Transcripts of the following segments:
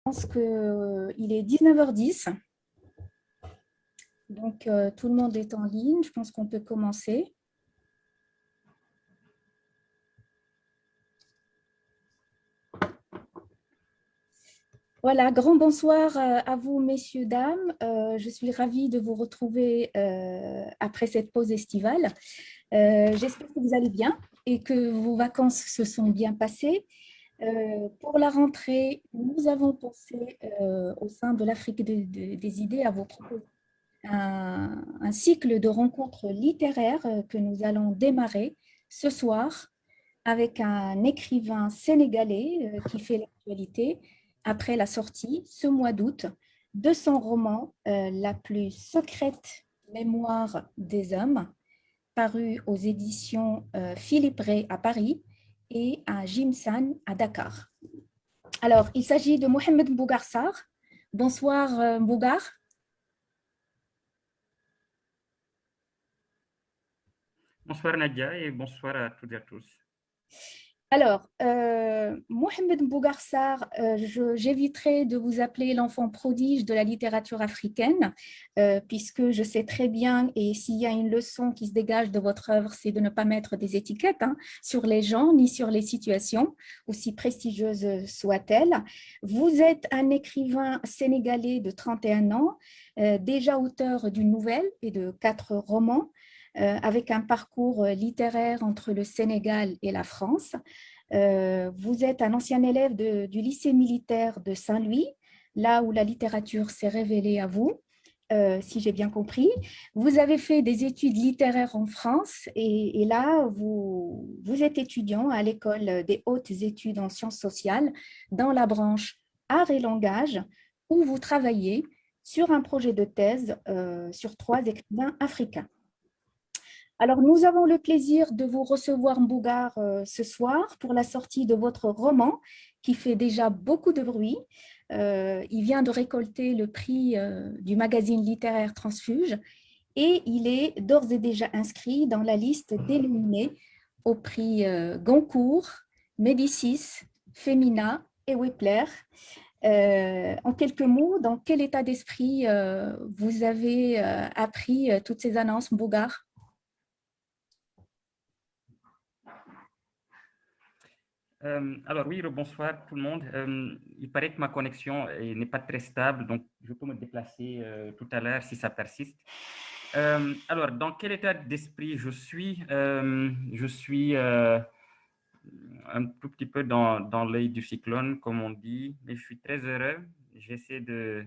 pense qu'il est 19h10, donc tout le monde est en ligne. Je pense qu'on peut commencer. Voilà, grand bonsoir à vous, messieurs, dames. Je suis ravie de vous retrouver après cette pause estivale. J'espère que vous allez bien et que vos vacances se sont bien passées. Pour la rentrée, nous avons pensé au sein de l'Afrique des idées à vous proposer un cycle de rencontres littéraires que nous allons démarrer ce soir avec un écrivain sénégalais qui fait l'actualité après la sortie ce mois d'août de son roman La plus secrète mémoire des hommes, paru aux éditions Philippe Ray à Paris et à Jimsan à Dakar. Alors, il s'agit de Mohamed Mbougar Sarr. Bonsoir Mbougar. Bonsoir Nadia et bonsoir à toutes et à tous. Alors, Mohamed Mbougar Sarr, j'éviterai de vous appeler l'enfant prodige de la littérature africaine, puisque je sais très bien, et s'il y a une leçon qui se dégage de votre œuvre, c'est de ne pas mettre des étiquettes sur les gens ni sur les situations, aussi prestigieuses soient-elles. Vous êtes un écrivain sénégalais de 31 ans, déjà auteur d'une nouvelle et de 4 romans, avec un parcours littéraire entre le Sénégal et la France. Vous êtes un ancien élève du lycée militaire de Saint-Louis, là où la littérature s'est révélée à vous, si j'ai bien compris. Vous avez fait des études littéraires en France et là, vous êtes étudiant à l'école des hautes études en sciences sociales dans la branche art et langage, où vous travaillez sur un projet de thèse sur 3 écrivains africains. Alors, nous avons le plaisir de vous recevoir, Mbougar, ce soir pour la sortie de votre roman qui fait déjà beaucoup de bruit. Il vient de récolter le prix du magazine littéraire Transfuge et il est d'ores et déjà inscrit dans la liste des nominés au prix Goncourt, Médicis, Femina et Wepler. En quelques mots, dans quel état d'esprit vous avez appris toutes ces annonces, Mbougar ? Alors oui, bonsoir tout le monde. Il paraît que ma connexion n'est pas très stable, donc je peux me déplacer tout à l'heure si ça persiste. Alors, dans quel état d'esprit je suis? Je suis un tout petit peu dans l'œil du cyclone, comme on dit, mais je suis très heureux. J'essaie de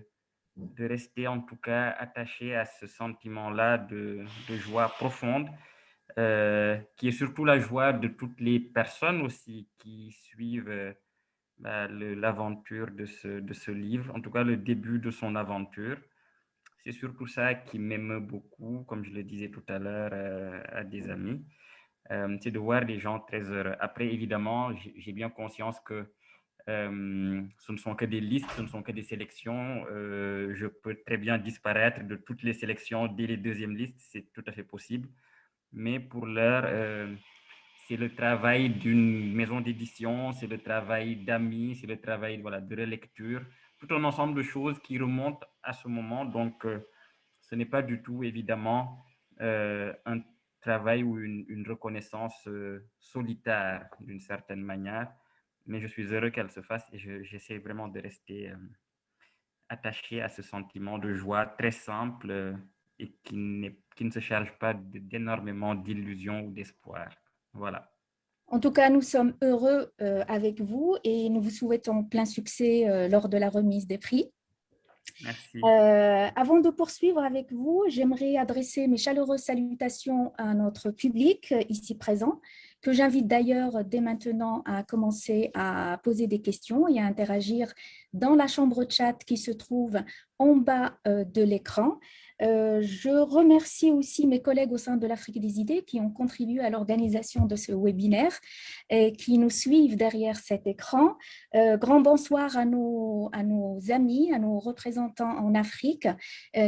rester en tout cas attaché à ce sentiment-là de joie profonde. Qui est surtout la joie de toutes les personnes aussi qui suivent l'aventure de ce livre, en tout cas le début de son aventure. C'est surtout ça qui m'aime beaucoup, comme je le disais tout à l'heure à des amis, c'est de voir des gens très heureux. Après, évidemment, j'ai bien conscience que ce ne sont que des listes, ce ne sont que des sélections. Je peux très bien disparaître de toutes les sélections dès les deuxièmes listes, c'est tout à fait possible. Mais pour l'heure, c'est le travail d'une maison d'édition, c'est le travail d'amis, c'est le travail de relecture, tout un ensemble de choses qui remontent à ce moment. Donc, ce n'est pas du tout, évidemment, un travail ou une reconnaissance solitaire d'une certaine manière, mais je suis heureux qu'elle se fasse et j'essaie vraiment de rester attaché à ce sentiment de joie très simple et qui ne se charge pas d'énormément d'illusions ou d'espoir. Voilà. En tout cas, nous sommes heureux avec vous et nous vous souhaitons plein succès lors de la remise des prix. Merci. Avant de poursuivre avec vous, j'aimerais adresser mes chaleureuses salutations à notre public ici présent, que j'invite d'ailleurs dès maintenant à commencer à poser des questions et à interagir dans la chambre chat qui se trouve en bas de l'écran. Je remercie aussi mes collègues au sein de l'Afrique des idées qui ont contribué à l'organisation de ce webinaire et qui nous suivent derrière cet écran. Grand bonsoir à nos amis, à nos représentants en Afrique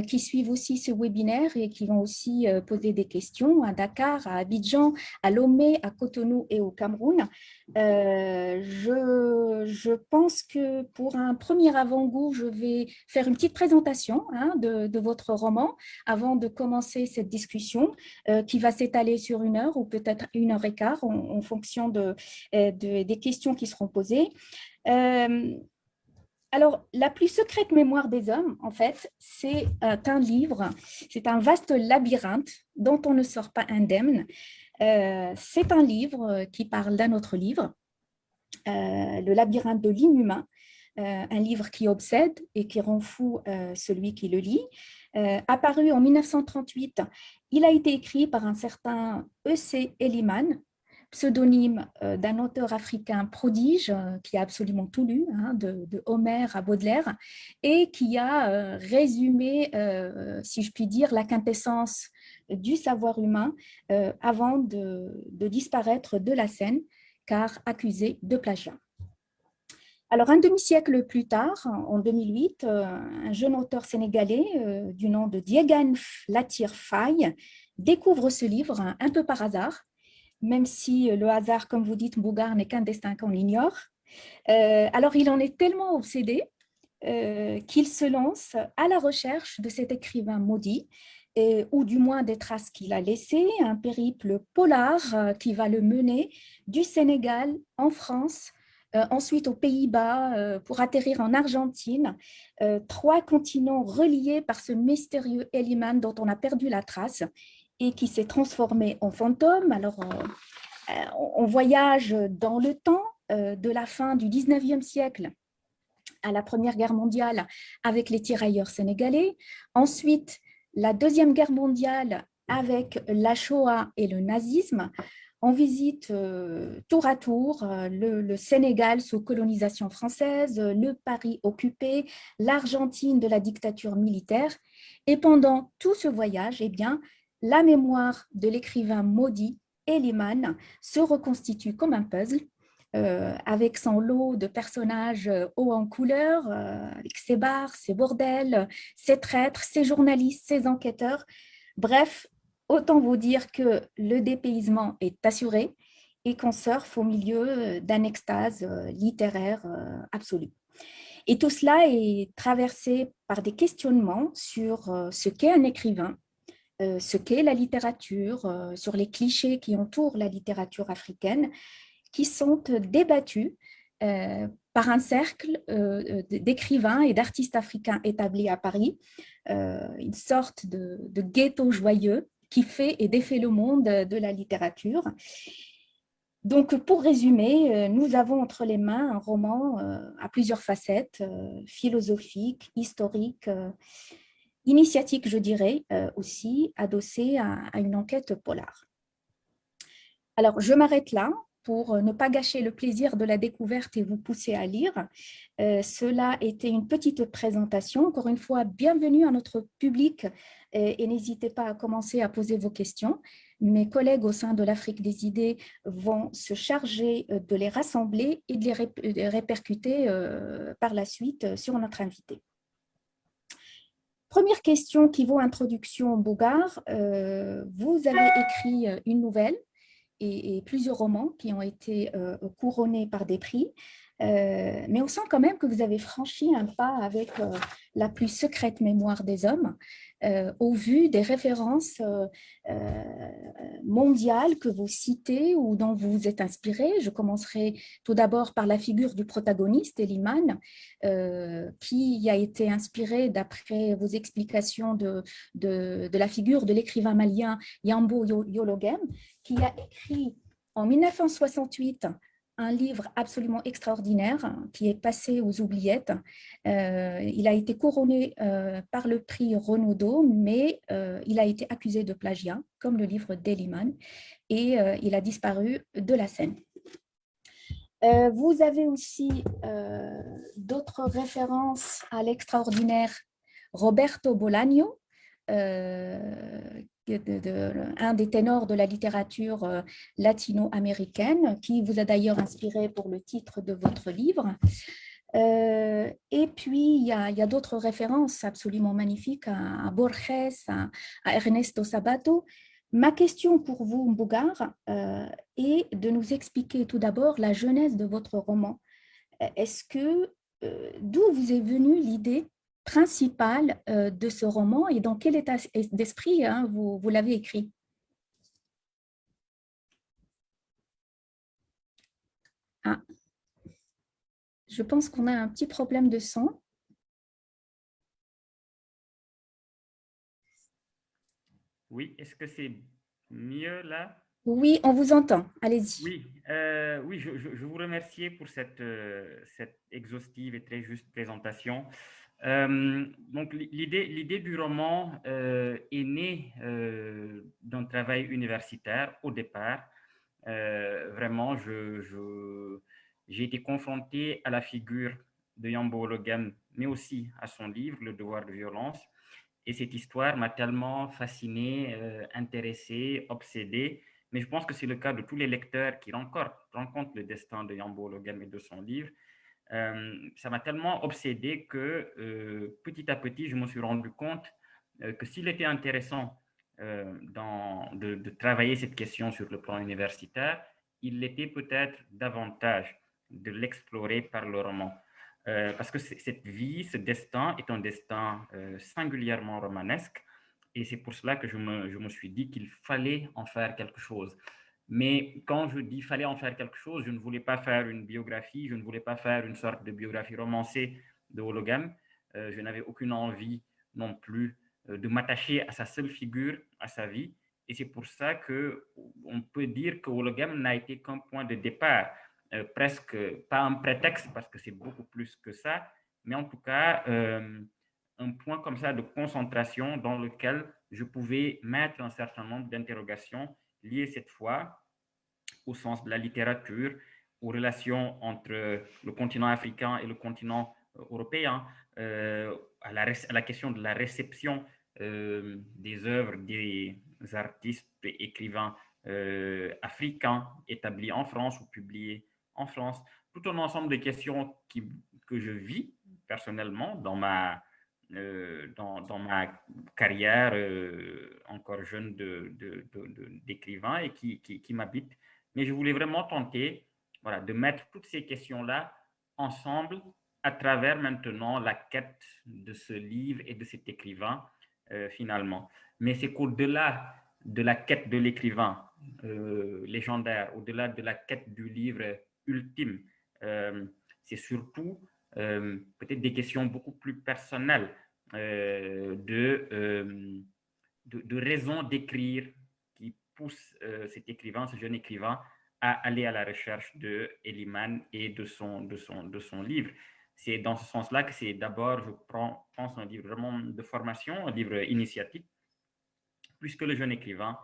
qui suivent aussi ce webinaire et qui vont aussi poser des questions à Dakar, à Abidjan, à Lomé, à Cotonou et au Cameroun. Je pense que pour un un premier avant-goût, je vais faire une petite présentation de votre roman avant de commencer cette discussion qui va s'étaler sur 1 heure ou peut-être 1 heure et quart en fonction des questions qui seront posées. Alors, La plus secrète mémoire des hommes, en fait, c'est un livre, c'est un vaste labyrinthe dont on ne sort pas indemne. C'est un livre qui parle d'un autre livre, Le labyrinthe de l'inhumain, un livre qui obsède et qui rend fou celui qui le lit. Apparu en 1938, il a été écrit par un certain E.C. Elliman, pseudonyme d'un auteur africain prodige qui a absolument tout lu, de Homère à Baudelaire, et qui a résumé, si je puis dire, la quintessence du savoir humain avant de disparaître de la scène, car accusé de plagiat. Alors, un demi-siècle plus tard, en 2008, un jeune auteur sénégalais du nom de Diegane Latyr Faye découvre ce livre un peu par hasard, même si le hasard, comme vous dites, Mbougar, n'est qu'un destin qu'on ignore. Alors, il en est tellement obsédé qu'il se lance à la recherche de cet écrivain maudit, ou du moins des traces qu'il a laissées, un périple polar qui va le mener du Sénégal en France, ensuite aux Pays-Bas, pour atterrir en Argentine, 3 continents reliés par ce mystérieux Elliman dont on a perdu la trace et qui s'est transformé en fantôme. Alors, on voyage dans le temps de la fin du 19e siècle à la Première Guerre mondiale avec les tirailleurs sénégalais. Ensuite, la Deuxième Guerre mondiale avec la Shoah et le nazisme. On visite tour à tour le Sénégal sous colonisation française, le Paris occupé, l'Argentine de la dictature militaire. Et pendant tout ce voyage, eh bien, la mémoire de l'écrivain maudit Elliman se reconstitue comme un puzzle avec son lot de personnages hauts en couleur, avec ses bars, ses bordels, ses traîtres, ses journalistes, ses enquêteurs. Bref, autant vous dire que le dépaysement est assuré et qu'on surfe au milieu d'un extase littéraire absolue. Et tout cela est traversé par des questionnements sur ce qu'est un écrivain, ce qu'est la littérature, sur les clichés qui entourent la littérature africaine, qui sont débattus par un cercle d'écrivains et d'artistes africains établis à Paris, une sorte de ghetto joyeux qui fait et défait le monde de la littérature. Donc, pour résumer, nous avons entre les mains un roman à plusieurs facettes, philosophique, historique, initiatique, je dirais, aussi adossé à une enquête polar. Alors, je m'arrête là pour ne pas gâcher le plaisir de la découverte et vous pousser à lire. Cela était une petite présentation. Encore une fois, bienvenue à notre public et n'hésitez pas à commencer à poser vos questions. Mes collègues au sein de l'Afrique des idées vont se charger de les rassembler et de les répercuter par la suite sur notre invité. Première question qui vaut introduction, Mbougar. Vous avez écrit une nouvelle et plusieurs romans qui ont été couronnés par des prix. Mais on sent quand même que vous avez franchi un pas avec la plus secrète mémoire des hommes, au vu des références mondiales que vous citez ou dont vous vous êtes inspiré. Je commencerai tout d'abord par la figure du protagoniste, Elliman, qui a été inspiré, d'après vos explications, de la figure de l'écrivain malien Yambo Yologem, qui a écrit en 1968 un livre absolument extraordinaire qui est passé aux oubliettes. Il a été couronné par le prix Renaudot, mais il a été accusé de plagiat, comme le livre d'Elliman, et il a disparu de la scène. Vous avez aussi d'autres références à l'extraordinaire Roberto Bolaño, un des ténors de la littérature latino-américaine, qui vous a d'ailleurs inspiré pour le titre de votre livre. Et puis, il y a d'autres références absolument magnifiques à Borges, à Ernesto Sabato. Ma question pour vous, Mbougar, est de nous expliquer tout d'abord la genèse de votre roman. Est-ce que d'où vous est venue l'idée principale de ce roman et dans quel état d'esprit hein, vous l'avez écrit? Ah, je pense qu'on a un petit problème de son. Oui, est-ce que c'est mieux là? Oui, on vous entend. Allez-y. Oui, oui, je vous remercie pour cette exhaustive et très juste présentation. Donc, l'idée du roman est née d'un travail universitaire au départ. Vraiment, j'ai été confronté à la figure de Yambo Ologem, mais aussi à son livre, Le devoir de violence. Et cette histoire m'a tellement fasciné, intéressé, obsédé. Mais je pense que c'est le cas de tous les lecteurs qui rencontrent le destin de Yambo Ologem et de son livre. Ça m'a tellement obsédé que petit à petit, je me suis rendu compte que s'il était intéressant de travailler cette question sur le plan universitaire, il l'était peut-être davantage de l'explorer par le roman. Parce que cette vie, ce destin est un destin singulièrement romanesque, et c'est pour cela que je me suis dit qu'il fallait en faire quelque chose. Mais quand je dis fallait en faire quelque chose, je ne voulais pas faire une biographie, je ne voulais pas faire une sorte de biographie romancée de Ologem. Je n'avais aucune envie non plus de m'attacher à sa seule figure, à sa vie. Et c'est pour ça qu'on peut dire que Ologem n'a été qu'un point de départ, presque pas un prétexte parce que c'est beaucoup plus que ça, mais en tout cas un point comme ça de concentration dans lequel je pouvais mettre un certain nombre d'interrogations liées cette fois au sens de la littérature, aux relations entre le continent africain et le continent européen, à la question de la réception des œuvres des artistes et écrivains africains établis en France ou publiés en France. Tout un ensemble de questions que je vis personnellement dans ma carrière encore jeune d'écrivain et qui m'habite. Mais je voulais vraiment tenter voilà, de mettre toutes ces questions-là ensemble à travers maintenant la quête de ce livre et de cet écrivain finalement. Mais c'est qu'au-delà de la quête de l'écrivain légendaire, au-delà de la quête du livre ultime, c'est surtout peut-être des questions beaucoup plus personnelles de raison d'écrire qui pousse cet écrivain, ce jeune écrivain, à aller à la recherche de Eliman et de son livre. C'est dans ce sens-là que c'est d'abord, je pense, un livre vraiment de formation, un livre initiatique, puisque le jeune écrivain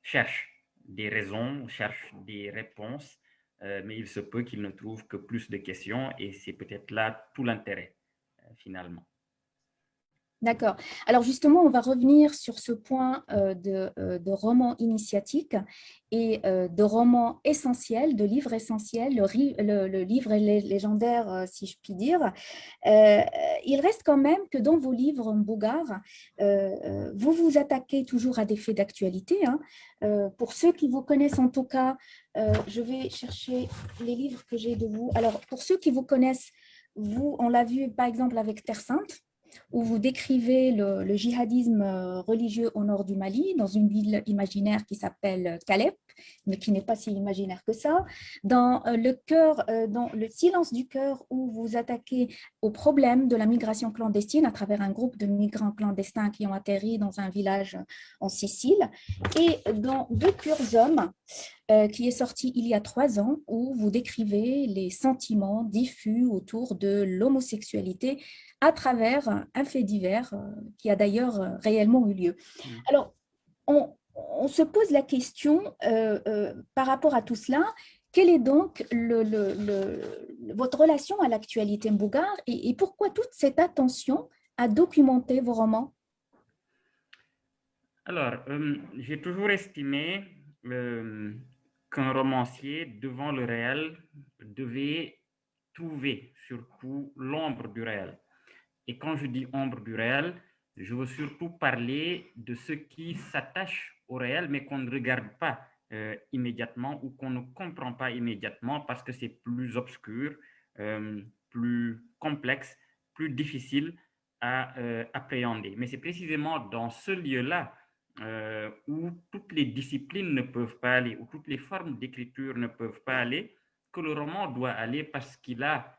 cherche des raisons, cherche des réponses, mais il se peut qu'il ne trouve que plus de questions et c'est peut-être là tout l'intérêt, finalement. D'accord. Alors justement, on va revenir sur ce point de roman initiatique et de roman essentiel, de livre essentiel, le livre légendaire, si je puis dire. Il reste quand même que dans vos livres, Mbougar, vous vous attaquez toujours à des faits d'actualité. Hein. Pour ceux qui vous connaissent en tout cas, je vais chercher les livres que j'ai de vous. Alors, pour ceux qui vous connaissent, vous, on l'a vu par exemple avec Terre Sainte, où vous décrivez le djihadisme religieux au nord du Mali, dans une ville imaginaire qui s'appelle Calep, mais qui n'est pas si imaginaire que ça. Dans dans le silence du cœur, où vous attaquez au problème de la migration clandestine à travers un groupe de migrants clandestins qui ont atterri dans un village en Sicile. Et dans Deux purs hommes, qui est sorti il y a 3 ans, où vous décrivez les sentiments diffus autour de l'homosexualité à travers un fait divers qui a d'ailleurs réellement eu lieu. Alors, on se pose la question par rapport à tout cela, quelle est donc votre relation à l'actualité Mbougar et pourquoi toute cette attention à documenter vos romans? Alors, j'ai toujours estimé qu'un romancier, devant le réel, devait trouver surtout l'ombre du réel. Et quand je dis ombre du réel, je veux surtout parler de ce qui s'attache au réel, mais qu'on ne regarde pas immédiatement ou qu'on ne comprend pas immédiatement parce que c'est plus obscur, plus complexe, plus difficile à appréhender. Mais c'est précisément dans ce lieu-là où toutes les disciplines ne peuvent pas aller, où toutes les formes d'écriture ne peuvent pas aller, que le roman doit aller parce qu'il a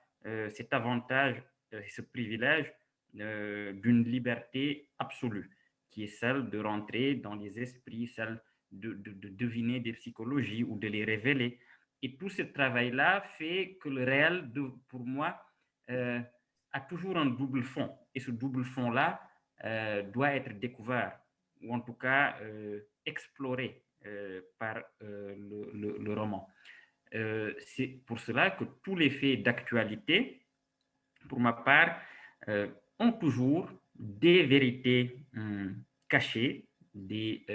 cet avantage, ce privilège d'une liberté absolue, qui est celle de rentrer dans les esprits, celle de deviner des psychologies ou de les révéler. Et tout ce travail-là fait que le réel, pour moi, a toujours un double fond. Et ce double fond-là doit être découvert, ou en tout cas exploré par le roman. C'est pour cela que tous les faits d'actualité, pour ma part, ont toujours des vérités cachées, des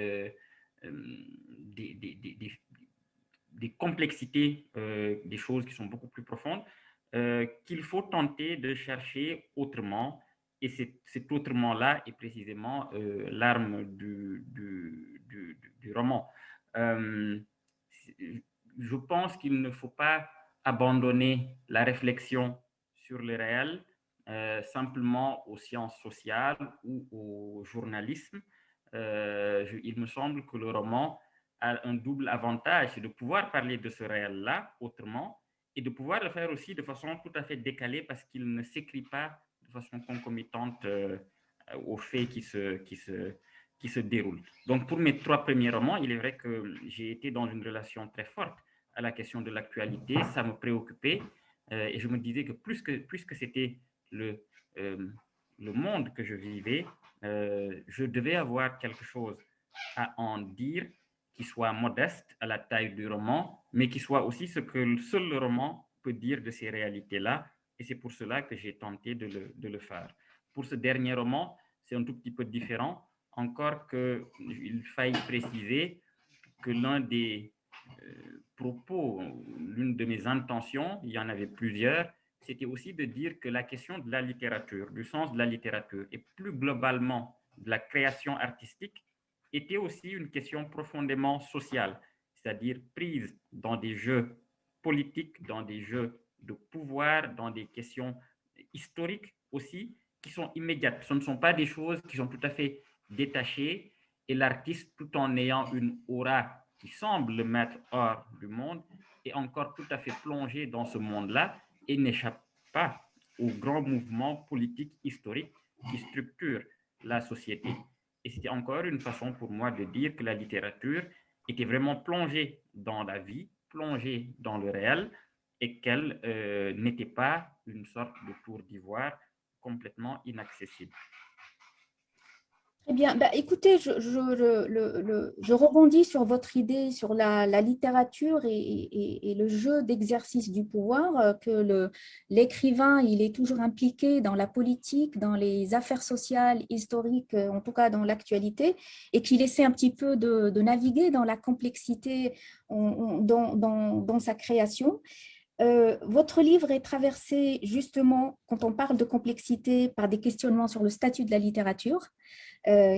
complexités, des choses qui sont beaucoup plus profondes, qu'il faut tenter de chercher autrement. Et cet autrement-là est précisément l'arme du roman. Je pense qu'il ne faut pas abandonner la réflexion sur le réel simplement aux sciences sociales ou au journalisme. Il me semble que le roman a un double avantage, c'est de pouvoir parler de ce réel-là autrement et de pouvoir le faire aussi de façon tout à fait décalée parce qu'il ne s'écrit pas de façon concomitante aux faits qui se déroulent. Donc, pour mes 3 premiers romans, il est vrai que j'ai été dans une relation très forte à la question de l'actualité, ça me préoccupait et je me disais que puisque c'était le monde que je vivais, je devais avoir quelque chose à en dire qui soit modeste à la taille du roman, mais qui soit aussi ce que seul le roman peut dire de ces réalités-là. Et c'est pour cela que j'ai tenté de le faire. Pour ce dernier roman, c'est un tout petit peu différent, encore qu'il faille préciser que l'un des propos, l'une de mes intentions, il y en avait plusieurs, c'était aussi de dire que la question de la littérature, du sens de la littérature et plus globalement de la création artistique était aussi une question profondément sociale, c'est-à-dire prise dans des jeux politiques, dans des jeux de pouvoir, dans des questions historiques aussi, qui sont immédiates. Ce ne sont pas des choses qui sont tout à fait détachées et l'artiste, tout en ayant une aura qui semble le mettre hors du monde, est encore tout à fait plongé dans ce monde-là et n'échappe pas aux grands mouvements politiques historiques qui structurent la société. Et c'était encore une façon pour moi de dire que la littérature était vraiment plongée dans la vie, plongée dans le réel, et qu'elle n'était pas une sorte de tour d'ivoire complètement inaccessible. Eh bien, bah, écoutez, je rebondis sur votre idée sur la littérature et le jeu d'exercice du pouvoir, que l'écrivain, il est toujours impliqué dans la politique, dans les affaires sociales, historiques, en tout cas dans l'actualité, et qu'il essaie un petit peu de naviguer dans la complexité dans sa création. Votre livre est traversé justement, quand on parle de complexité, par des questionnements sur le statut de la littérature,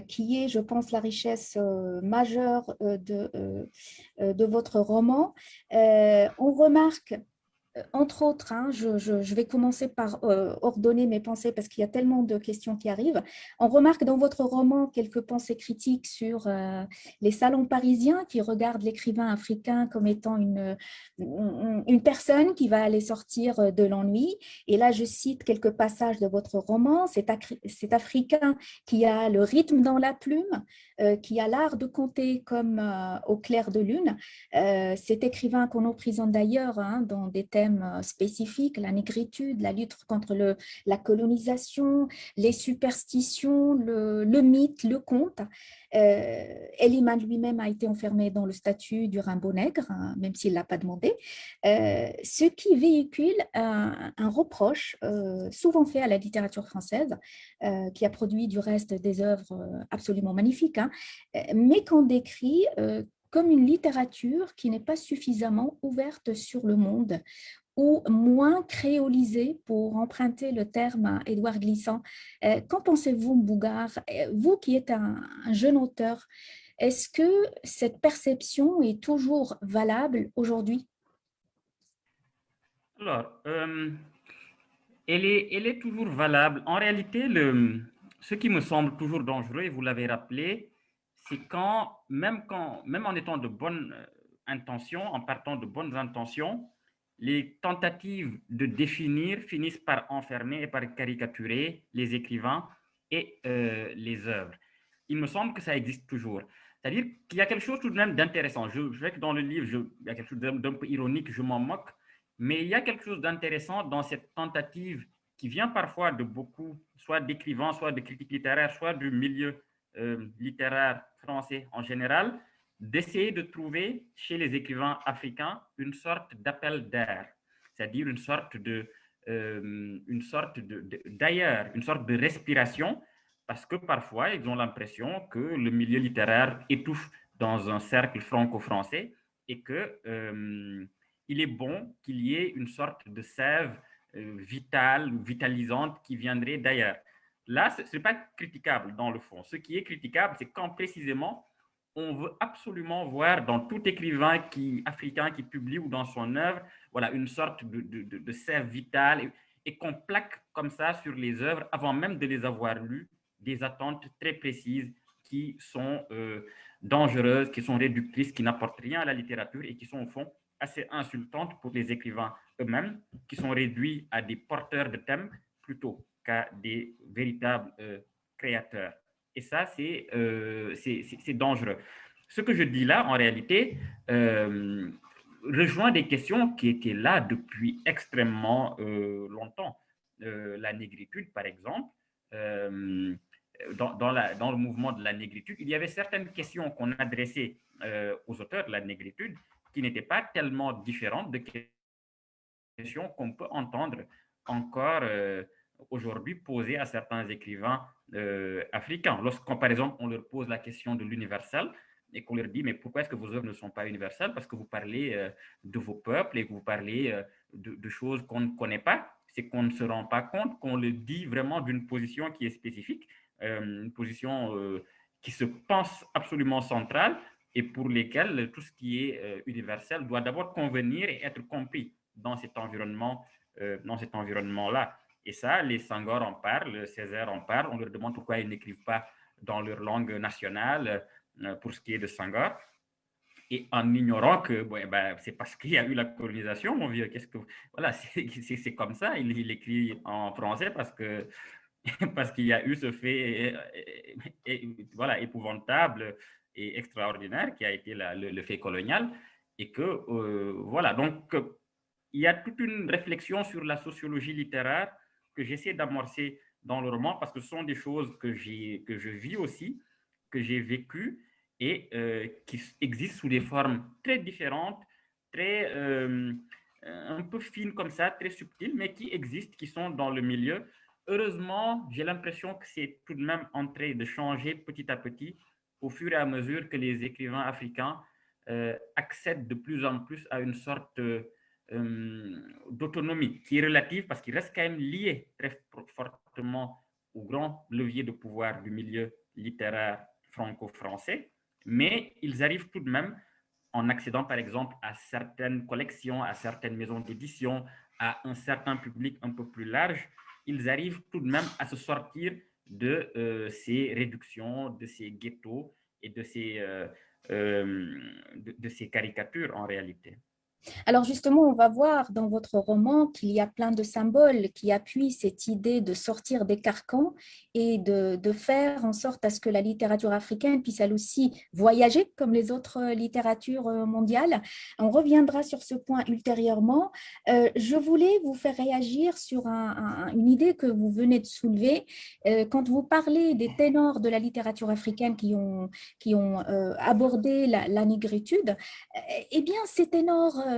qui est, je pense, la richesse majeure de votre roman. On remarque entre autres, hein, je vais commencer par ordonner mes pensées parce qu'il y a tellement de questions qui arrivent. On remarque dans votre roman quelques pensées critiques sur les salons parisiens qui regardent l'écrivain africain comme étant une personne qui va aller sortir de l'ennui. Et là, je cite quelques passages de votre roman. Cet Africain qui a le rythme dans la plume, qui a l'art de compter comme au clair de lune. Cet écrivain qu'on emprisonne d'ailleurs hein, dans des thèmes spécifiques, la négritude, la lutte contre la colonisation, les superstitions, le mythe, le conte. Eliman lui-même a été enfermé dans le statut du Rimbaud nègre, hein, même s'il ne l'a pas demandé, ce qui véhicule un reproche souvent fait à la littérature française, qui a produit du reste des œuvres absolument magnifiques, hein, mais qu'on décrit comme une littérature qui n'est pas suffisamment ouverte sur le monde ou moins créolisée, pour emprunter le terme à Édouard Glissant. Qu'en pensez-vous, Mbougar? Vous qui êtes un jeune auteur, est-ce que cette perception est toujours valable aujourd'hui? Alors, Elle est toujours valable. En réalité, ce qui me semble toujours dangereux, et vous l'avez rappelé, c'est même en étant de bonnes intentions, en partant de bonnes intentions, les tentatives de définir finissent par enfermer et par caricaturer les écrivains et les œuvres. Il me semble que ça existe toujours. C'est-à-dire qu'il y a quelque chose tout de même d'intéressant. Je sais que dans le livre, il y a quelque chose d'un peu ironique, je m'en moque, mais il y a quelque chose d'intéressant dans cette tentative qui vient parfois de beaucoup, soit d'écrivains, soit de critiques littéraires, soit du milieu littéraire français en général, d'essayer de trouver chez les écrivains africains une sorte d'appel d'air, c'est-à-dire d'ailleurs, une sorte de respiration, parce que parfois ils ont l'impression que le milieu littéraire étouffe dans un cercle franco-français et que il est bon qu'il y ait une sorte de sève vitale ou vitalisante qui viendrait d'ailleurs. Là, ce n'est pas critiquable dans le fond. Ce qui est critiquable, c'est quand précisément on veut absolument voir dans tout écrivain africain qui publie ou dans son œuvre, voilà, une sorte de sève vitale et qu'on plaque comme ça sur les œuvres avant même de les avoir lues des attentes très précises qui sont dangereuses, qui sont réductrices, qui n'apportent rien à la littérature et qui sont au fond assez insultantes pour les écrivains eux-mêmes, qui sont réduits à des porteurs de thèmes plutôt qu'à des véritables créateurs. Et ça, c'est dangereux. Ce que je dis là, en réalité, rejoint des questions qui étaient là depuis extrêmement longtemps. La négritude, par exemple, dans le mouvement de la négritude, il y avait certaines questions qu'on adressait aux auteurs de la négritude qui n'étaient pas tellement différentes de questions qu'on peut entendre encore aujourd'hui posées à certains écrivains africains. Lorsqu'on, par exemple, on leur pose la question de l'universel et qu'on leur dit, mais pourquoi est-ce que vos œuvres ne sont pas universelles? Parce que vous parlez de vos peuples et que vous parlez de choses qu'on ne connaît pas. C'est qu'on ne se rend pas compte, qu'on le dit vraiment d'une position qui est spécifique, une position qui se pense absolument centrale et pour lesquelles tout ce qui est universel doit d'abord convenir et être compris dans cet environnement-là. Et ça, les Senghor en parlent, Césaire en parle, on leur demande pourquoi ils n'écrivent pas dans leur langue nationale pour ce qui est de Senghor. Et en ignorant que c'est parce qu'il y a eu la colonisation, mon vieux. Voilà, c'est comme ça. Il écrit en français parce que parce qu'il y a eu ce fait voilà, épouvantable et extraordinaire qui a été le fait colonial. Et que, voilà, donc il y a toute une réflexion sur la sociologie littéraire que j'essaie d'amorcer dans le roman parce que ce sont des choses que je vis aussi, que j'ai vécues et qui existent sous des formes très différentes, très un peu fines comme ça, très subtiles, mais qui existent, qui sont dans le milieu. Heureusement, j'ai l'impression que c'est tout de même en train de changer petit à petit au fur et à mesure que les écrivains africains accèdent de plus en plus à une sorte d'autonomie qui est relative parce qu'ils restent quand même liés très fortement au grand levier de pouvoir du milieu littéraire franco-français, mais ils arrivent tout de même en accédant par exemple à certaines collections, à certaines maisons d'édition, à un certain public un peu plus large, ils arrivent tout de même à se sortir de ces réductions, de ces ghettos et de ces caricatures en réalité. Alors justement, on va voir dans votre roman qu'il y a plein de symboles qui appuient cette idée de sortir des carcans et de faire en sorte à ce que la littérature africaine puisse elle aussi voyager comme les autres littératures mondiales. On reviendra sur ce point ultérieurement. Je voulais vous faire réagir sur une idée que vous venez de soulever. Quand vous parlez des ténors de la littérature africaine qui ont abordé la négritude, eh bien, ces ténors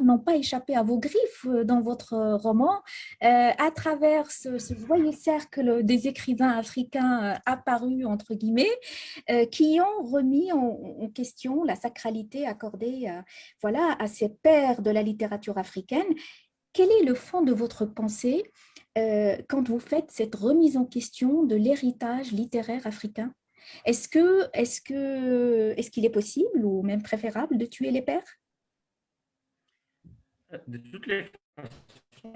n'ont pas échappé à vos griffes dans votre roman. À travers ce joyeux cercle des écrivains africains apparus, entre guillemets, qui ont remis en question la sacralité accordée voilà, à ces pères de la littérature africaine. Quel est le fond de votre pensée quand vous faites cette remise en question de l'héritage littéraire africain? Est-ce qu'il est possible ou même préférable de tuer les pères? De toutes les façons,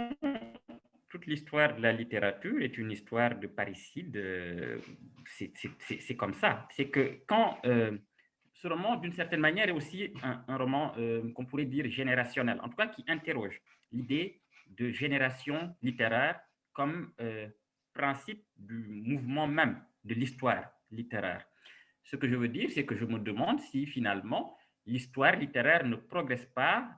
toute l'histoire de la littérature est une histoire de parricide. C'est comme ça. C'est que quand ce roman, d'une certaine manière, est aussi un roman qu'on pourrait dire générationnel, en tout cas qui interroge l'idée de génération littéraire comme principe du mouvement même de l'histoire littéraire. Ce que je veux dire, c'est que je me demande si finalement l'histoire littéraire ne progresse pas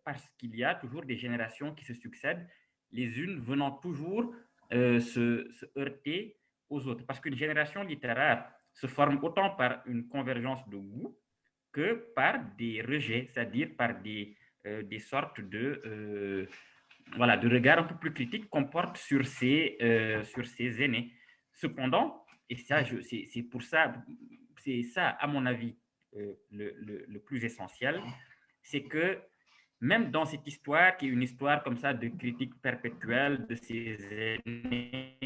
parce qu'il y a toujours des générations qui se succèdent, les unes venant toujours se heurter aux autres. Parce qu'une génération littéraire se forme autant par une convergence de goût que par des rejets, c'est-à-dire par des sortes voilà, de regards un peu plus critiques qu'on porte sur ces aînés. Cependant, et ça, c'est pour ça, c'est ça, à mon avis, le plus essentiel, c'est que même dans cette histoire, qui est une histoire comme ça de critique perpétuelle de ces aînés,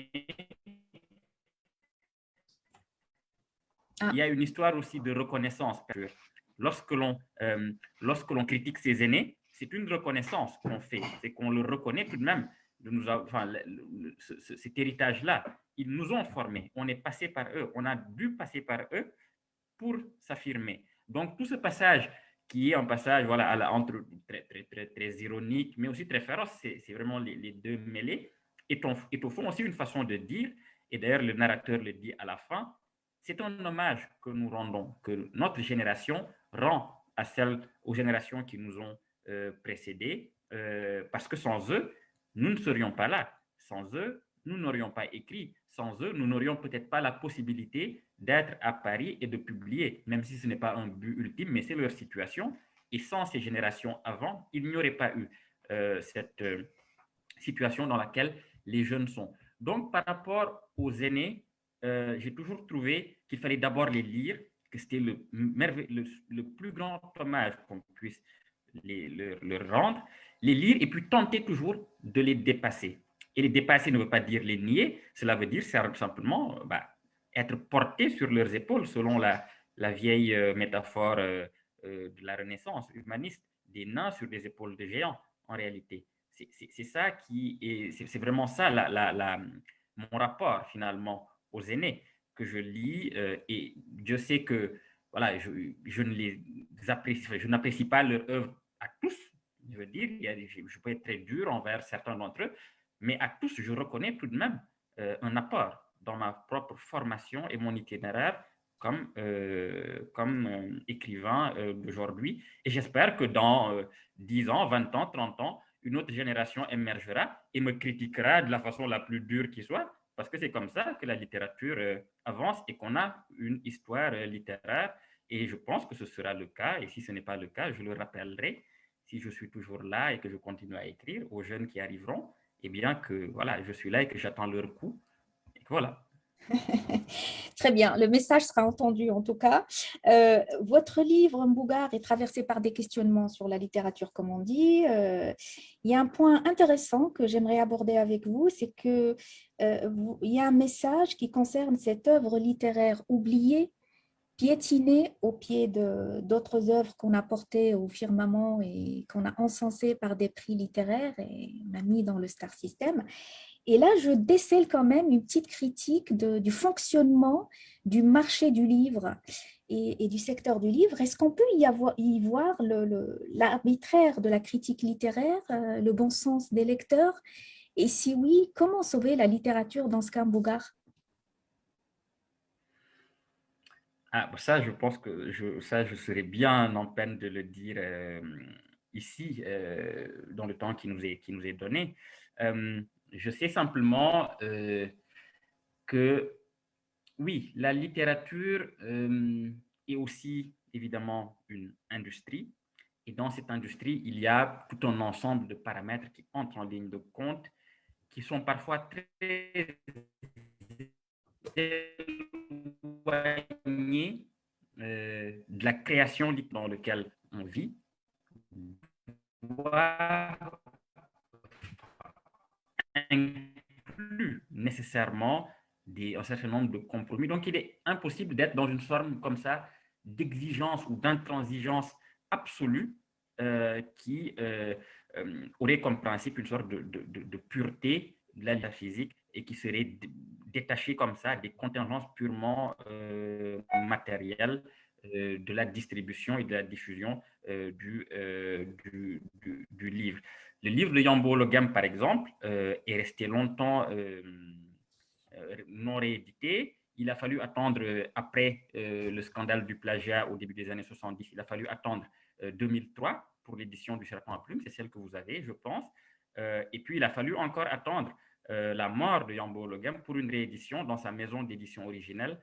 il y a une histoire aussi de reconnaissance. Lorsque l'on critique ses aînés, c'est une reconnaissance qu'on fait, c'est qu'on le reconnaît tout de même. De nous, enfin, cet héritage-là, ils nous ont formés, on est passé par eux, on a dû passer par eux pour s'affirmer. Donc, tout ce passage qui est un passage voilà, entre très ironique, mais aussi très féroce, c'est vraiment les deux mêlés, est au fond aussi une façon de dire, et d'ailleurs le narrateur le dit à la fin, c'est un hommage que nous rendons, que notre génération rend aux générations qui nous ont précédés, parce que sans eux, nous ne serions pas là. Sans eux, nous n'aurions pas écrit. Sans eux, nous n'aurions peut-être pas la possibilité d'être à Paris et de publier, même si ce n'est pas un but ultime, mais c'est leur situation. Et sans ces générations avant, il n'y aurait pas eu cette situation dans laquelle les jeunes sont. Donc, par rapport aux aînés, j'ai toujours trouvé qu'il fallait d'abord les lire, que c'était le plus grand hommage qu'on puisse leur rendre, les lire et puis tenter toujours de les dépasser. Et les dépasser ne veut pas dire les nier, cela veut dire simplement être porté sur leurs épaules, selon la vieille métaphore de la Renaissance humaniste, des nains sur des épaules de géants, en réalité. C'est ça qui est, c'est vraiment ça mon rapport finalement aux aînés que je lis et je sais que voilà, je ne les apprécie, je n'apprécie pas leur œuvre à tous. Je veux dire, je peux être très dur envers certains d'entre eux, mais à tous, je reconnais tout de même un apport dans ma propre formation et mon itinéraire comme écrivain d'aujourd'hui. Et j'espère que dans 10 ans, 20 ans, 30 ans, une autre génération émergera et me critiquera de la façon la plus dure qui soit, parce que c'est comme ça que la littérature avance et qu'on a une histoire littéraire. Et je pense que ce sera le cas. Et si ce n'est pas le cas, je le rappellerai si je suis toujours là et que je continue à écrire aux jeunes qui arriveront, eh bien que voilà, je suis là et que j'attends leur coup. Et que voilà. Très bien, le message sera entendu en tout cas. Votre livre, Mbougar, est traversé par des questionnements sur la littérature, comme on dit. Il y a un point intéressant que j'aimerais aborder avec vous, c'est qu'il y a un message qui concerne cette œuvre littéraire oubliée, piétinée au pied d'autres œuvres qu'on a portées au firmament et qu'on a encensées par des prix littéraires et on a mis dans le Star System. Et là, je décèle quand même une petite critique du fonctionnement du marché du livre et du secteur du livre. Est-ce qu'on peut y voir l'arbitraire de la critique littéraire, le bon sens des lecteurs? Et si oui, comment sauver la littérature dans ce cas, Mbougar? Ah, ça, je pense que je serais bien en peine de le dire ici, dans le temps qui nous est donné. Je sais simplement que, oui, la littérature est aussi évidemment une industrie. Et dans cette industrie, il y a tout un ensemble de paramètres qui entrent en ligne de compte, qui sont parfois très éloignés de la création dans laquelle on vit, doit inclure nécessairement un certain nombre de compromis. Donc, il est impossible d'être dans une forme comme ça d'exigence ou d'intransigeance absolue qui aurait comme principe une sorte de pureté de la métaphysique et qui serait détaché comme ça des contingences purement matérielles de la distribution et de la diffusion du livre. Le livre de Yambo Logam, par exemple, est resté longtemps non réédité. Il a fallu attendre, après le scandale du plagiat au début des années 70, il a fallu attendre 2003 pour l'édition du Serpent à plumes, c'est celle que vous avez, je pense. Et puis, il a fallu encore attendre la mort de Yambo Logam pour une réédition dans sa maison d'édition originelle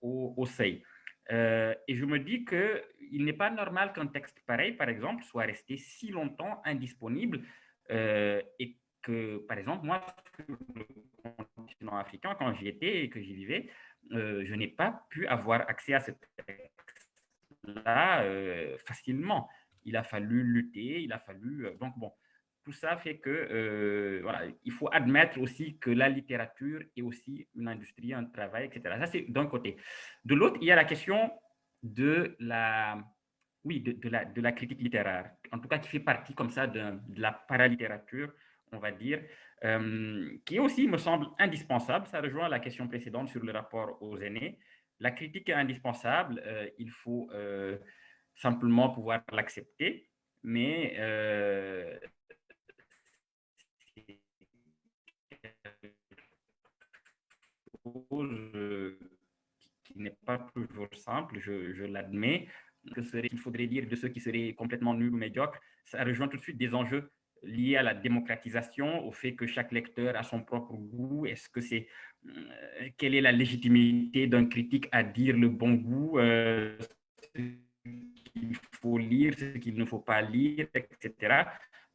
au Seuil. Et je me dis qu'il n'est pas normal qu'un texte pareil, par exemple, soit resté si longtemps indisponible et que, par exemple, moi, sur le continent africain, quand j'y étais et que j'y vivais, je n'ai pas pu avoir accès à ce texte-là facilement. Il a fallu lutter, il a fallu… donc, bon, tout ça fait que, voilà, il faut admettre aussi que la littérature est aussi une industrie, un travail, etc. Ça, c'est d'un côté. De l'autre, il y a la question de la… Oui, de la critique littéraire, en tout cas qui fait partie comme ça de la paralittérature, on va dire, qui aussi me semble indispensable. Ça rejoint la question précédente sur le rapport aux aînés. La critique est indispensable, il faut simplement pouvoir l'accepter, mais qui n'est pas toujours simple, je l'admets. Qu'il faudrait dire de ceux qui seraient complètement nuls ou médiocres, ça rejoint tout de suite des enjeux liés à la démocratisation, au fait que chaque lecteur a son propre goût. Est-ce que c'est… quelle est la légitimité d'un critique à dire le bon goût, ce qu'il faut lire, ce qu'il ne faut pas lire, etc.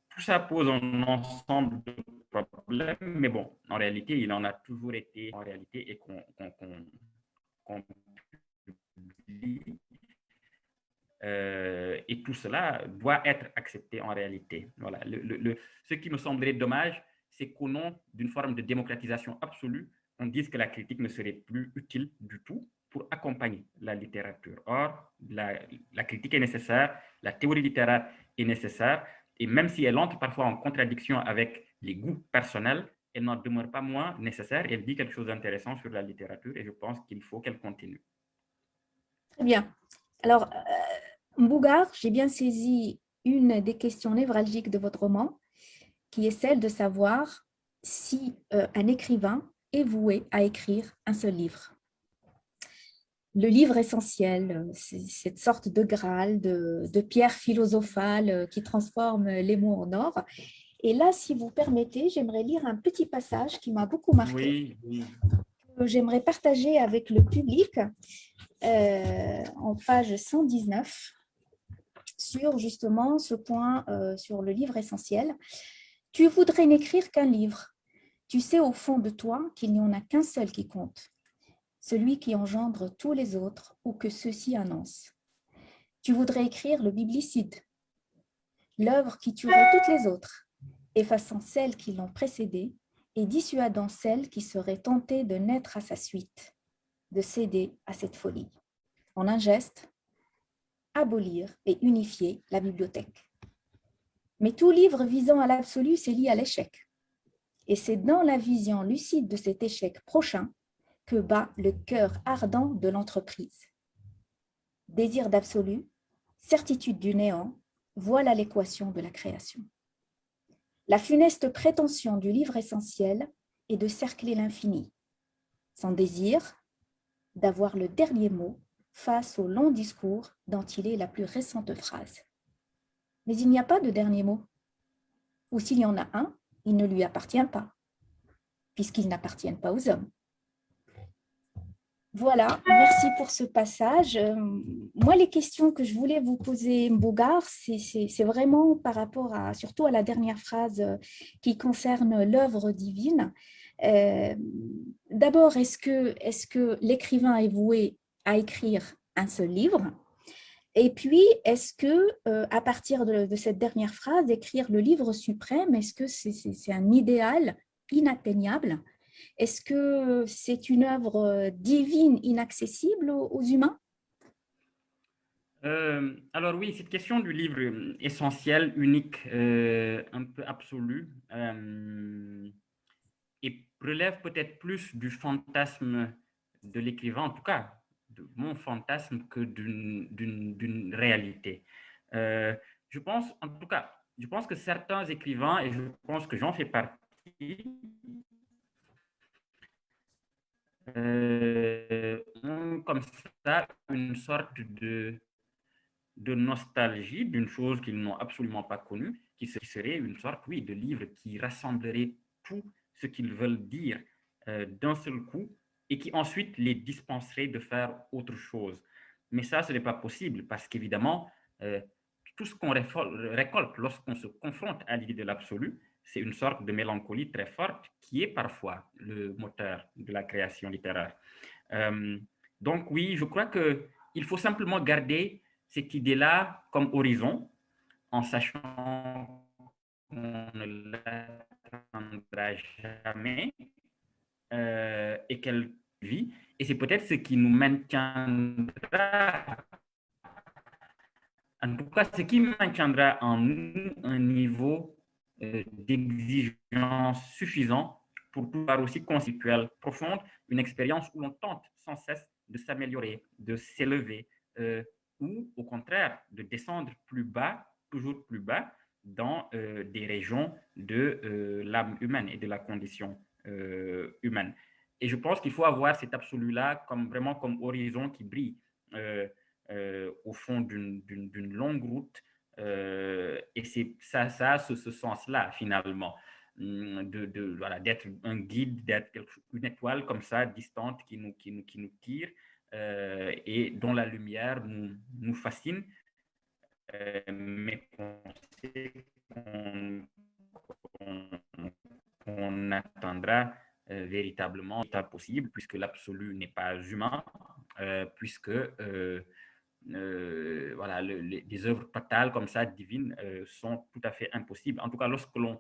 Tout ça pose un ensemble de problèmes, mais bon, en réalité, il en a toujours été en réalité et qu'on publie. Et tout cela doit être accepté en réalité. Voilà. Ce qui me semblerait dommage, c'est qu'au nom d'une forme de démocratisation absolue, on dise que la critique ne serait plus utile du tout pour accompagner la littérature. Or, la critique est nécessaire, la théorie littéraire est nécessaire, et même si elle entre parfois en contradiction avec les goûts personnels, elle n'en demeure pas moins nécessaire. Elle dit quelque chose d'intéressant sur la littérature et je pense qu'il faut qu'elle continue. Très bien. Alors, Mbougar, j'ai bien saisi une des questions névralgiques de votre roman, qui est celle de savoir si un écrivain est voué à écrire un seul livre. Le livre essentiel, c'est cette sorte de Graal, de pierre philosophale qui transforme les mots en or. Et là, si vous permettez, j'aimerais lire un petit passage qui m'a beaucoup marqué, oui. que j'aimerais partager avec le public en page 119 sur justement ce point sur le livre essentiel. Tu voudrais n'écrire qu'un livre. Tu sais au fond de toi qu'il n'y en a qu'un seul qui compte, celui qui engendre tous les autres ou que ceux-ci annoncent. Tu voudrais écrire le biblicide, l'œuvre qui tuerait toutes les autres, effaçant celles qui l'ont précédé et dissuadant celles qui seraient tentées de naître à sa suite, de céder à cette folie. En un geste, abolir et unifier la bibliothèque. Mais tout livre visant à l'absolu s'est lié à l'échec. Et c'est dans la vision lucide de cet échec prochain que bat le cœur ardent de l'entreprise. Désir d'absolu, certitude du néant, voilà l'équation de la création. La funeste prétention du livre essentiel est de cercler l'infini, sans désir d'avoir le dernier mot face au long discours dont il est la plus récente phrase. Mais il n'y a pas de dernier mot. Ou s'il y en a un, il ne lui appartient pas, puisqu'ils n'appartiennent pas aux hommes. Voilà, merci pour ce passage. Moi, les questions que je voulais vous poser, Mbougar, c'est vraiment par rapport surtout à la dernière phrase qui concerne l'œuvre divine. D'abord, est-ce que l'écrivain est voué à écrire un seul livre? Et puis, est-ce que, à partir de cette dernière phrase, écrire le livre suprême, est-ce que c'est un idéal inatteignable? Est-ce que c'est une œuvre divine inaccessible aux humains? Alors oui, cette question du livre essentiel, unique, un peu absolu, et relève peut-être plus du fantasme de l'écrivain, en tout cas de mon fantasme, que d'une réalité. Je pense, en tout cas, je pense que certains écrivains, et je pense que j'en fais partie, ont comme ça une sorte de nostalgie d'une chose qu'ils n'ont absolument pas connue, qui serait une sorte, oui, de livre qui rassemblerait tout ce qu'ils veulent dire d'un seul coup et qui ensuite les dispenserait de faire autre chose. Mais ça, ce n'est pas possible parce qu'évidemment, tout ce qu'on récolte lorsqu'on se confronte à l'idée de l'absolu, c'est une sorte de mélancolie très forte qui est parfois le moteur de la création littéraire. Euh, donc oui, je crois qu'il faut simplement garder cette idée-là comme horizon, en sachant qu'on ne l'atteindra jamais et qu'elle vit. Et c'est peut-être ce qui nous maintiendra, en tout cas, ce qui maintiendra en nous un niveau d'exigence suffisant pour pouvoir aussi conceptuelle, profonde, une expérience où l'on tente sans cesse de s'améliorer, de s'élever, ou au contraire de descendre plus bas, toujours plus bas, dans des régions de l'âme humaine et de la condition humaine. Et je pense qu'il faut avoir cet absolu-là comme vraiment comme horizon qui brille au fond d'une longue route. Et c'est ça, ça a ce sens-là finalement, voilà, d'être un guide, d'être une étoile comme ça, distante, qui nous tire et dont la lumière nous fascine, mais qu'on sait qu'on attendra véritablement l'état possible, puisque l'absolu n'est pas humain, puisque voilà, des œuvres totales comme ça, divines, sont tout à fait impossibles. En tout cas, lorsque l'on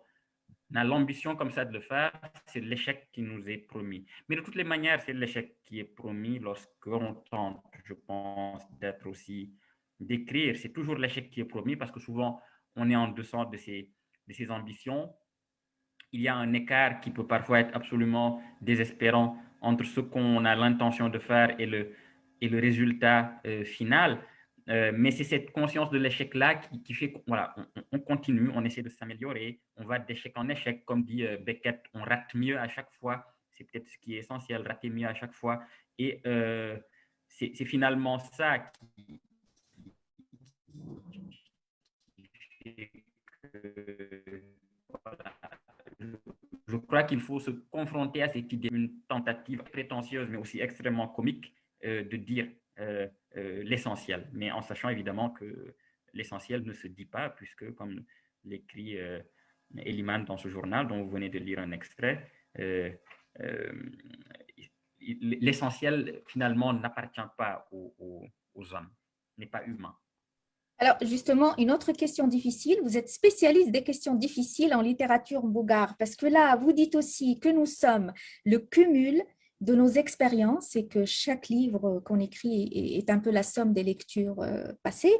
a l'ambition comme ça de le faire, c'est l'échec qui nous est promis. Mais de toutes les manières, c'est l'échec qui est promis lorsqu'on tente, je pense, d'être aussi, d'écrire. C'est toujours l'échec qui est promis parce que souvent, on est en dessous de ses ambitions. Il y a un écart qui peut parfois être absolument désespérant entre ce qu'on a l'intention de faire et le résultat final. Mais c'est cette conscience de l'échec-là qui fait qu'on voilà, on continue, on essaie de s'améliorer, on va d'échec en échec, comme dit Beckett, on rate mieux à chaque fois. C'est peut-être ce qui est essentiel, rater mieux à chaque fois. Et c'est finalement ça qui fait que voilà, je crois qu'il faut se confronter à cette idée, une tentative prétentieuse, mais aussi extrêmement comique, de dire l'essentiel, mais en sachant évidemment que l'essentiel ne se dit pas, puisque, comme l'écrit Eliman dans ce journal, dont vous venez de lire un extrait, euh, l'essentiel, finalement, n'appartient pas aux hommes, n'est pas humain. Alors, justement, une autre question difficile. Vous êtes spécialiste des questions difficiles en littérature bougare, parce que là, vous dites aussi que nous sommes le cumul de nos expériences et que chaque livre qu'on écrit est un peu la somme des lectures passées.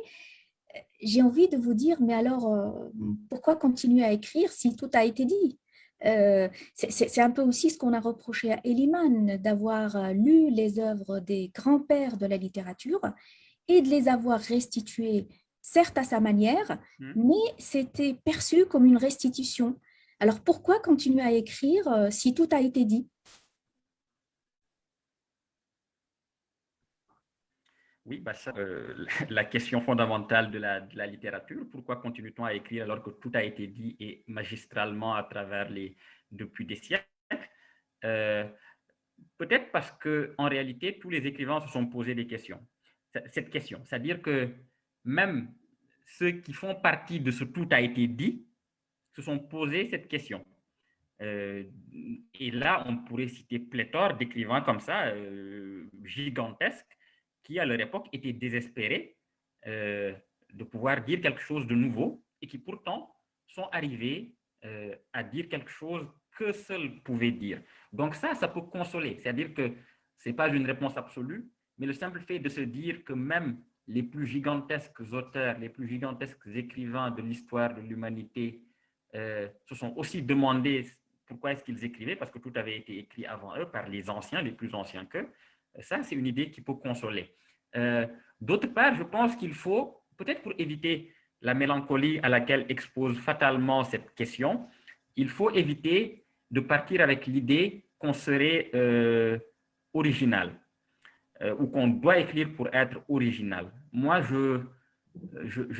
J'ai envie de vous dire, mais alors, pourquoi continuer à écrire si tout a été dit? C'est un peu aussi ce qu'on a reproché à Eliman, d'avoir lu les œuvres des grands-pères de la littérature et de les avoir restituées, certes à sa manière, mais c'était perçu comme une restitution. Alors pourquoi continuer à écrire si tout a été dit? Oui, bah ça, la question fondamentale de la littérature, pourquoi continue-t-on à écrire alors que tout a été dit et magistralement à travers depuis des siècles? Euh, Peut-être parce qu'en réalité, tous les écrivains se sont posés des questions. Cette question, c'est-à-dire que même ceux qui font partie de ce tout a été dit se sont posés cette question. Euh, et là, on pourrait citer pléthore d'écrivains comme ça, gigantesques, qui à leur époque étaient désespérés de pouvoir dire quelque chose de nouveau et qui pourtant sont arrivés à dire quelque chose que seuls pouvaient dire. Donc ça peut consoler. C'est-à-dire que ce n'est pas une réponse absolue, mais le simple fait de se dire que même les plus gigantesques auteurs, les plus gigantesques écrivains de l'histoire de l'humanité se sont aussi demandé pourquoi est-ce qu'ils écrivaient? Parce que tout avait été écrit avant eux par les anciens, les plus anciens qu'eux. Ça, c'est une idée qui peut consoler. D'autre part, je pense qu'il faut, peut-être pour éviter la mélancolie à laquelle expose fatalement cette question, il faut éviter de partir avec l'idée qu'on serait original ou qu'on doit écrire pour être original. Moi, je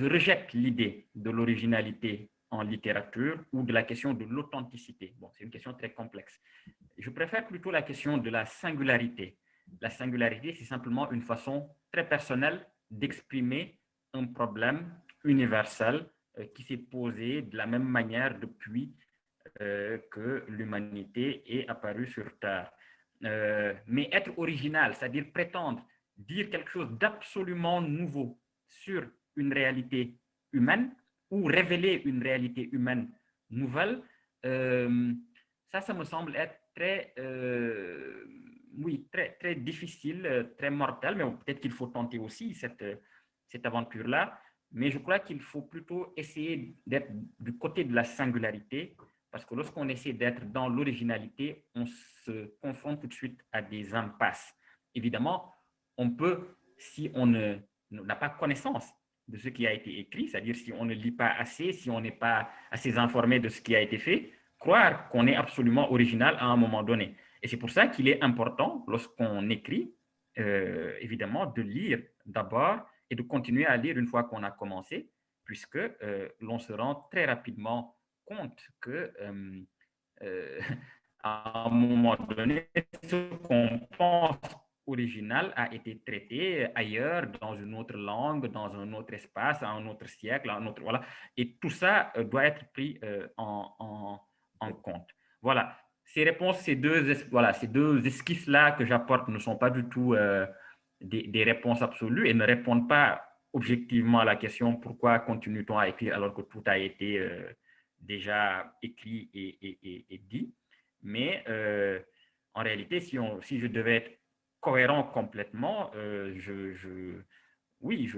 rejette l'idée de l'originalité en littérature ou de la question de l'authenticité. Bon, c'est une question très complexe. Je préfère plutôt la question de la singularité. La singularité, c'est simplement une façon très personnelle d'exprimer un problème universel qui s'est posé de la même manière depuis que l'humanité est apparue sur Terre. Mais être original, c'est-à-dire prétendre dire quelque chose d'absolument nouveau sur une réalité humaine ou révéler une réalité humaine nouvelle, ça me semble être très, oui, très difficile, très mortel, mais peut-être qu'il faut tenter aussi cette aventure-là. Mais je crois qu'il faut plutôt essayer d'être du côté de la singularité, parce que lorsqu'on essaie d'être dans l'originalité, on se confronte tout de suite à des impasses. Évidemment, on peut, si on n'a pas connaissance de ce qui a été écrit, c'est-à-dire si on ne lit pas assez, si on n'est pas assez informé de ce qui a été fait, croire qu'on est absolument original à un moment donné. Et c'est pour ça qu'il est important, lorsqu'on écrit, évidemment, de lire d'abord et de continuer à lire une fois qu'on a commencé, puisque l'on se rend très rapidement compte que à un moment donné, ce qu'on pense original a été traité ailleurs, dans une autre langue, dans un autre espace, à un autre siècle, un autre, voilà. Et tout ça doit être pris en compte. Voilà. Ces réponses, ces deux esquisses-là que j'apporte ne sont pas du tout des réponses absolues et ne répondent pas objectivement à la question pourquoi continue-t-on à écrire alors que tout a été déjà écrit et dit. Mais en réalité, si je devais être cohérent complètement, oui,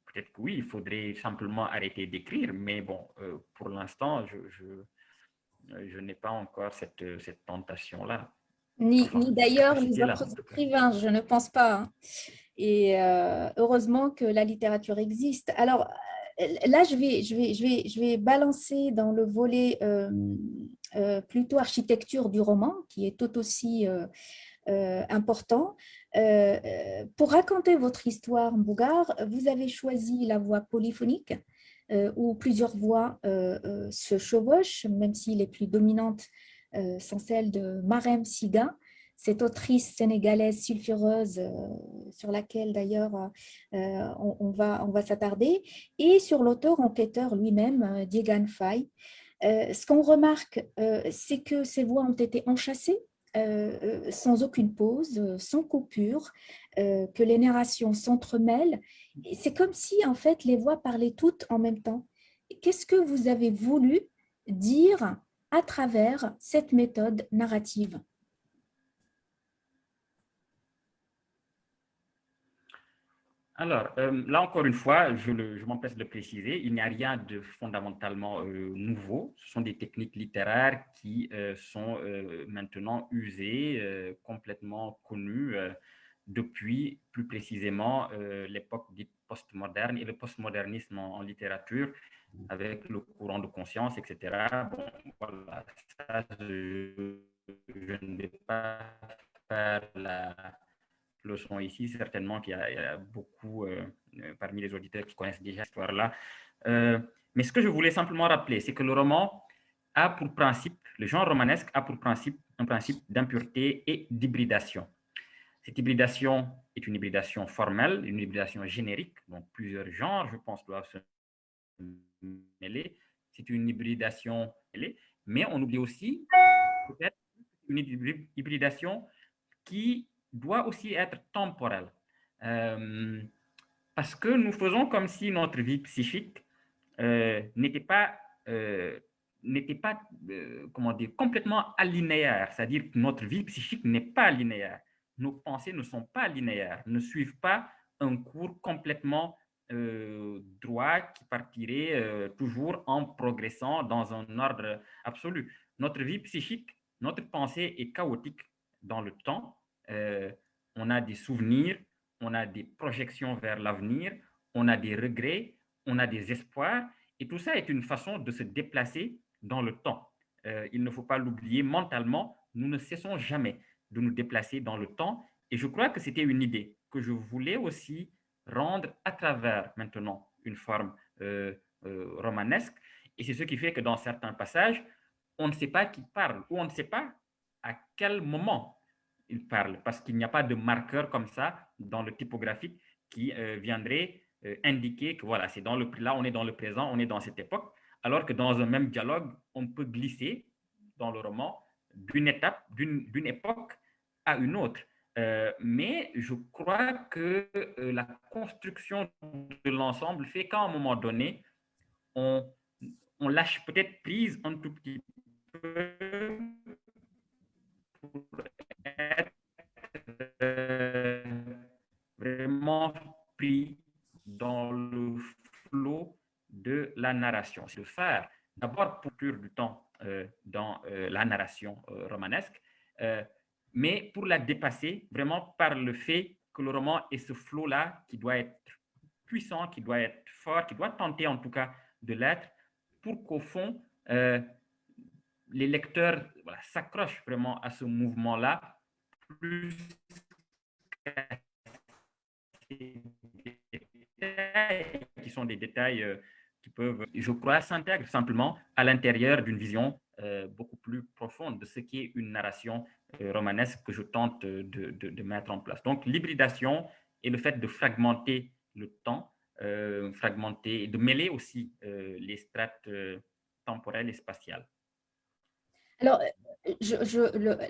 peut-être que oui, il faudrait simplement arrêter d'écrire, mais bon, pour l'instant, je n'ai pas encore cette tentation-là. Ni Enfin, cette d'ailleurs les capacité-là, autres en tout cas. écrivains, je ne pense pas, hein. Et heureusement que la littérature existe. Alors là, je vais balancer dans le volet plutôt architecture du roman, qui est tout aussi important. Pour raconter votre histoire, Mbougar, vous avez choisi la voix polyphonique, où plusieurs voix se chevauchent, même si les plus dominantes sont celles de Marem Siga, cette autrice sénégalaise sulfureuse sur laquelle d'ailleurs on va s'attarder, et sur l'auteur enquêteur lui-même, Diegan Faye. Ce qu'on remarque, c'est que ces voix ont été enchâssées sans aucune pause, sans coupure, que les narrations s'entremêlent. C'est comme si, en fait, les voix parlaient toutes en même temps. Qu'est-ce que vous avez voulu dire à travers cette méthode narrative? Alors, là encore une fois, je m'empresse de le préciser, il n'y a rien de fondamentalement nouveau. Ce sont des techniques littéraires qui sont maintenant usées, complètement connues depuis plus précisément l'époque dite postmoderne et le postmodernisme en littérature avec le courant de conscience, etc. Bon, voilà, ça, je ne vais pas faire la leçon ici. Certainement qu'il y a beaucoup parmi les auditeurs qui connaissent déjà cette histoire-là. Mais ce que je voulais simplement rappeler, c'est que le roman a pour principe, le genre romanesque a pour principe un principe d'impureté et d'hybridation. Cette hybridation est une hybridation formelle, une hybridation générique, donc plusieurs genres, je pense, doivent se mêler. C'est une hybridation mêlée, mais on oublie aussi peut-être une hybridation qui doit aussi être temporelle. Parce que nous faisons comme si notre vie psychique n'était pas, comment dire, complètement alinéaire. C'est-à-dire que notre vie psychique n'est pas linéaire. Nos pensées ne sont pas linéaires, ne suivent pas un cours complètement droit qui partirait toujours en progressant dans un ordre absolu. Notre vie psychique, notre pensée est chaotique dans le temps. On a des souvenirs, on a des projections vers l'avenir, on a des regrets, on a des espoirs, et tout ça est une façon de se déplacer dans le temps. Il ne faut pas l'oublier, mentalement, nous ne cessons jamais de nous déplacer dans le temps, et je crois que c'était une idée que je voulais aussi rendre à travers maintenant une forme romanesque, et c'est ce qui fait que dans certains passages, on ne sait pas qui parle, ou on ne sait pas à quel moment il parle, parce qu'il n'y a pas de marqueur comme ça dans le typographique qui viendrait indiquer que voilà, c'est dans le, là on est dans le présent, on est dans cette époque, alors que dans un même dialogue, on peut glisser dans le roman d'une étape, d'une époque à une autre. Mais je crois que la construction de l'ensemble fait qu'à un moment donné, on, on lâche peut-être prise un tout petit peu pour être vraiment pris dans le flot de la narration. C'est de faire d'abord pour du temps dans la narration romanesque, mais pour la dépasser vraiment par le fait que le roman est ce flot-là qui doit être puissant, qui doit être fort, qui doit tenter en tout cas de l'être, pour qu'au fond, les lecteurs voilà, s'accrochent vraiment à ce mouvement-là, plus qui sont des détails qui peuvent, je crois, s'intègrent simplement à l'intérieur d'une vision beaucoup plus profonde de ce qui est une narration romanesque que je tente de mettre en place. Donc, l'hybridation et le fait de fragmenter le temps, fragmenter, de mêler aussi les strates temporelles et spatiales. Alors,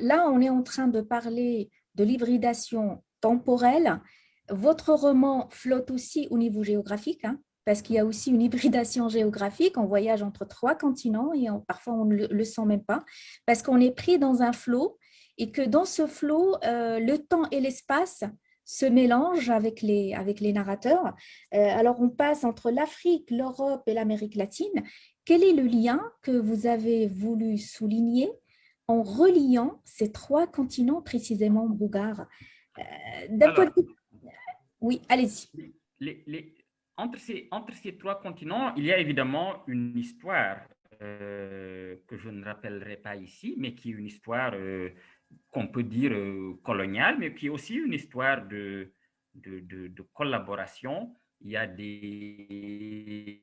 là, on est en train de parler de l'hybridation temporelle. Votre roman flotte aussi au niveau géographique, hein, parce qu'il y a aussi une hybridation géographique. On voyage entre trois continents et parfois on ne le sent même pas, parce qu'on est pris dans un flot et que dans ce flot, le temps et l'espace se mélangent avec les narrateurs. Alors, on passe entre l'Afrique, l'Europe et l'Amérique latine. Quel est le lien que vous avez voulu souligner en reliant ces trois continents précisément, Bougar? D'un point Alors, de vue... Oui, allez-y. entre ces trois continents, il y a évidemment une histoire que je ne rappellerai pas ici, mais qui est une histoire qu'on peut dire coloniale, mais qui est aussi une histoire de collaboration. Il y a des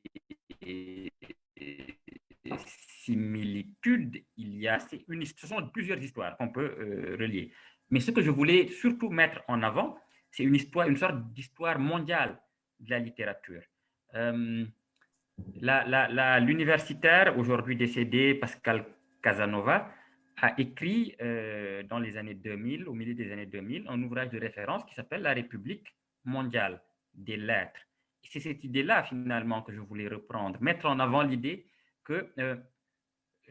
similitudes, ce sont plusieurs histoires qu'on peut relier. Mais ce que je voulais surtout mettre en avant, c'est une sorte d'histoire mondiale de la littérature. L'universitaire, aujourd'hui décédé, Pascal Casanova, a écrit dans les années 2000, au milieu des années 2000, un ouvrage de référence qui s'appelle La République mondiale des lettres. Et c'est cette idée-là, finalement, que je voulais reprendre, mettre en avant l'idée que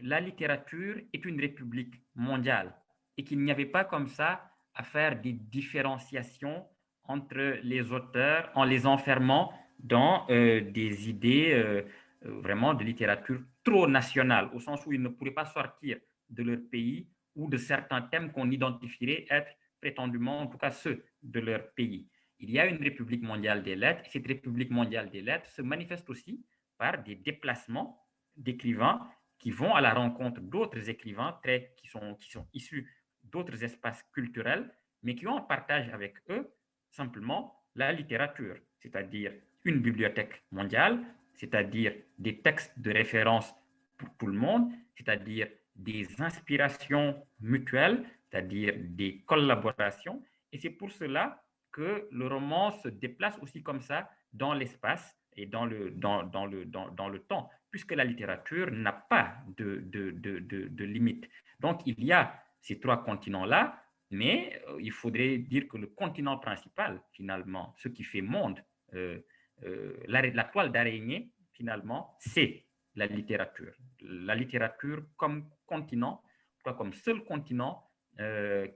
la littérature est une république mondiale et qu'il n'y avait pas comme ça à faire des différenciations entre les auteurs en les enfermant dans des idées vraiment de littérature trop nationale, au sens où ils ne pourraient pas sortir de leur pays ou de certains thèmes qu'on identifierait être prétendument, en tout cas ceux de leur pays. Il y a une République mondiale des lettres. Cette République mondiale des lettres se manifeste aussi par des déplacements d'écrivains qui vont à la rencontre d'autres écrivains qui sont issus d'autres espaces culturels, mais qui ont en partage avec eux simplement la littérature, c'est-à-dire une bibliothèque mondiale, c'est-à-dire des textes de référence pour tout le monde, c'est-à-dire des inspirations mutuelles, c'est-à-dire des collaborations. Et c'est pour cela que le roman se déplace aussi comme ça dans l'espace et dans le temps, puisque la littérature n'a pas de limite. Donc, il y a ces trois continents-là, mais il faudrait dire que le continent principal, finalement, ce qui fait monde, la toile d'araignée, finalement, c'est la littérature. La littérature comme continent, comme seul continent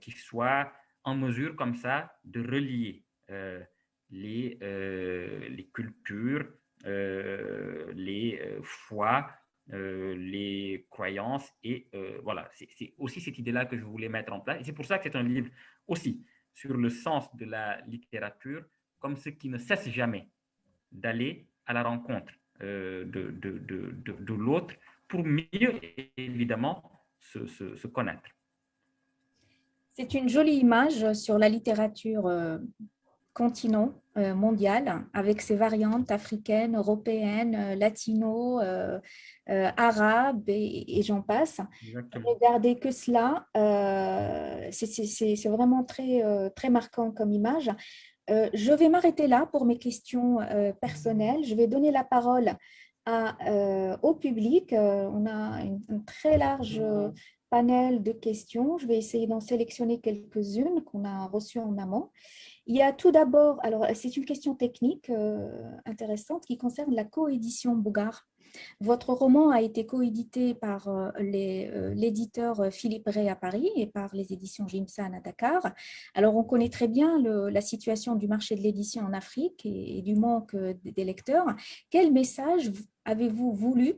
qui soit en mesure comme ça de relier les cultures, les foi, les croyances. Et voilà, c'est aussi cette idée-là que je voulais mettre en place. Et c'est pour ça que c'est un livre aussi sur le sens de la littérature comme ce qui ne cesse jamais d'aller à la rencontre de l'autre pour mieux, évidemment, se connaître. C'est une jolie image sur la littérature continent mondial, avec ses variantes africaines, européennes, latino, arabes et j'en passe. Exactement. Regardez que cela, c'est vraiment très marquant comme image. Je vais m'arrêter là pour mes questions personnelles. Je vais donner la parole au public. On a un très large panel de questions. Je vais essayer d'en sélectionner quelques-unes qu'on a reçues en amont. Il y a tout d'abord, alors c'est une question technique intéressante qui concerne la coédition Bougare. Votre roman a été coédité par l'éditeur Philippe Ray à Paris et par les éditions Jimsan à Dakar. Alors, on connaît très bien la situation du marché de l'édition en Afrique et du manque des lecteurs. Quel message avez-vous voulu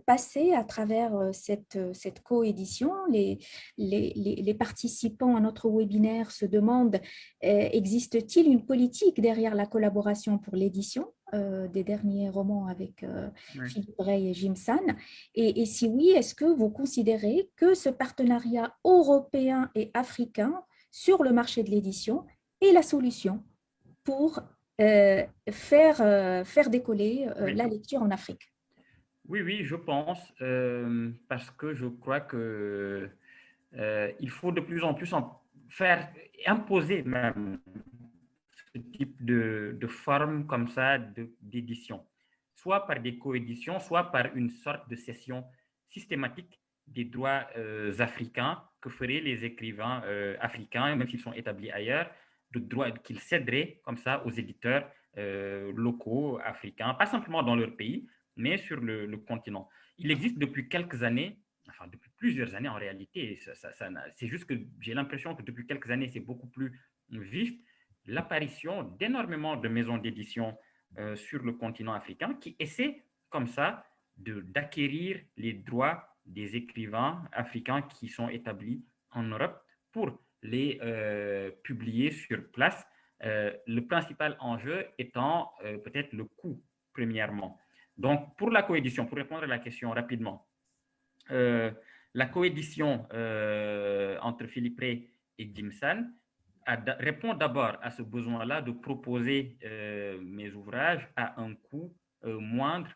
passer à travers cette coédition? Les participants à notre webinaire se demandent, existe-t-il une politique derrière la collaboration pour l'édition des derniers romans avec Oui. Philippe Ray et Jim San? Et si oui, est-ce que vous considérez que ce partenariat européen et africain sur le marché de l'édition est la solution pour faire décoller Oui. la lecture en Afrique? Oui, oui, je pense, parce que je crois que il faut de plus en plus faire imposer même ce type de forme comme ça d'édition, soit par des coéditions, soit par une sorte de cession systématique des droits africains que feraient les écrivains africains, même s'ils sont établis ailleurs, de droits qu'ils céderaient comme ça aux éditeurs locaux africains, pas simplement dans leur pays, mais sur le continent. Il existe depuis quelques années, enfin depuis plusieurs années en réalité, c'est juste que j'ai l'impression que depuis quelques années, c'est beaucoup plus vif, l'apparition d'énormément de maisons d'édition sur le continent africain qui essaient comme ça d'acquérir les droits des écrivains africains qui sont établis en Europe pour les publier sur place. Le principal enjeu étant peut-être le coût, premièrement. Donc, pour la coédition, pour répondre à la question rapidement, la coédition entre Philippe Ray et Jim San répond d'abord à ce besoin-là de proposer mes ouvrages à un coût moindre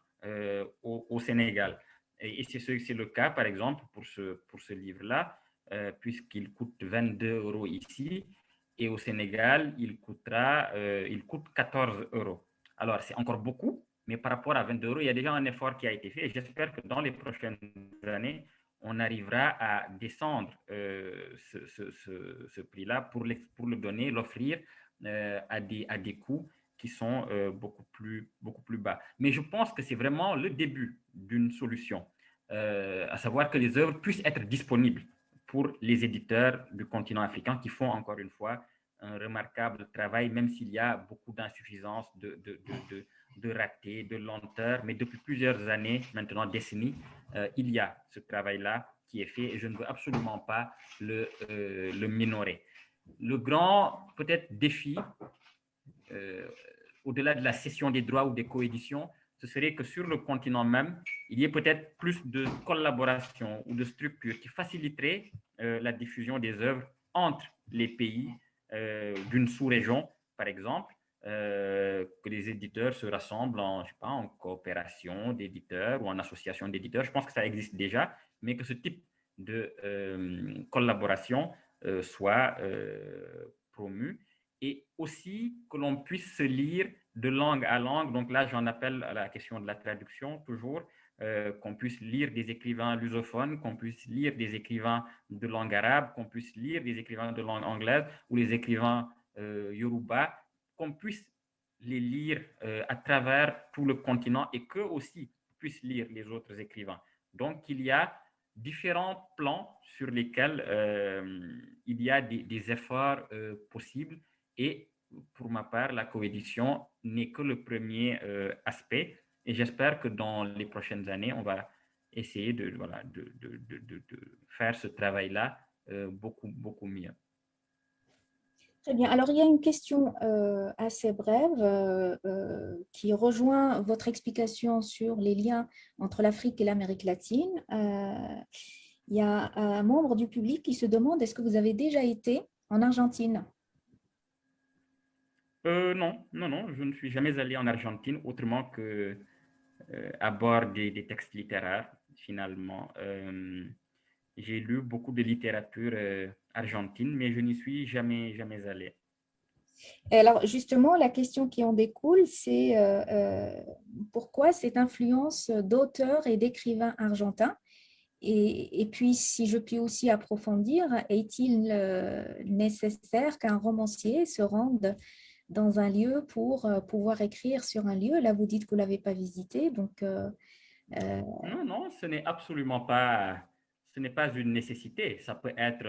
au Sénégal. Et c'est le cas, par exemple, pour ce livre-là, puisqu'il coûte 22 € ici, et au Sénégal, il coûte 14 €. Alors, c'est encore beaucoup, mais par rapport à 22 €, il y a déjà un effort qui a été fait, et j'espère que dans les prochaines années, on arrivera à descendre ce prix-là pour le donner, l'offrir à des coûts qui sont beaucoup plus bas. Mais je pense que c'est vraiment le début d'une solution, à savoir que les œuvres puissent être disponibles pour les éditeurs du continent africain qui font encore une fois un remarquable travail, même s'il y a beaucoup d'insuffisances, de ratés, de lenteur, mais depuis plusieurs années, maintenant décennies, il y a ce travail-là qui est fait et je ne veux absolument pas le minorer. Le grand, peut-être, défi, au-delà de la cession des droits ou des coéditions, ce serait que sur le continent même, il y ait peut-être plus de collaboration ou de structures qui faciliteraient la diffusion des œuvres entre les pays d'une sous-région, par exemple, que les éditeurs se rassemblent en, je sais pas, en coopération d'éditeurs ou en association d'éditeurs. Je pense que ça existe déjà, mais que ce type de collaboration soit promu. Et aussi que l'on puisse se lire de langue à langue. Donc là, j'en appelle à la question de la traduction, toujours, qu'on puisse lire des écrivains lusophones, qu'on puisse lire des écrivains de langue arabe, qu'on puisse lire des écrivains de langue anglaise ou les écrivains yoruba, qu'on puisse les lire à travers tout le continent et qu'eux aussi puissent lire les autres écrivains. Donc, il y a différents plans sur lesquels il y a des efforts possibles et pour ma part, la coédition n'est que le premier aspect. Et j'espère que dans les prochaines années, on va essayer voilà, de faire ce travail-là beaucoup mieux. Très bien. Alors, il y a une question assez brève qui rejoint votre explication sur les liens entre l'Afrique et l'Amérique latine. Il y a un membre du public qui se demande, est-ce que vous avez déjà été en Argentine? Non, je ne suis jamais allé en Argentine autrement que à bord des textes littéraires, finalement. J'ai lu beaucoup de littérature argentine, mais je n'y suis jamais allé. Alors, justement, la question qui en découle, c'est pourquoi cette influence d'auteurs et d'écrivains argentins? Et puis, si je puis aussi approfondir, est-il nécessaire qu'un romancier se rende dans un lieu pour pouvoir écrire sur un lieu? Là, vous dites que vous ne l'avez pas visité, donc... Non, ce n'est absolument pas, ce n'est pas une nécessité. Ça peut être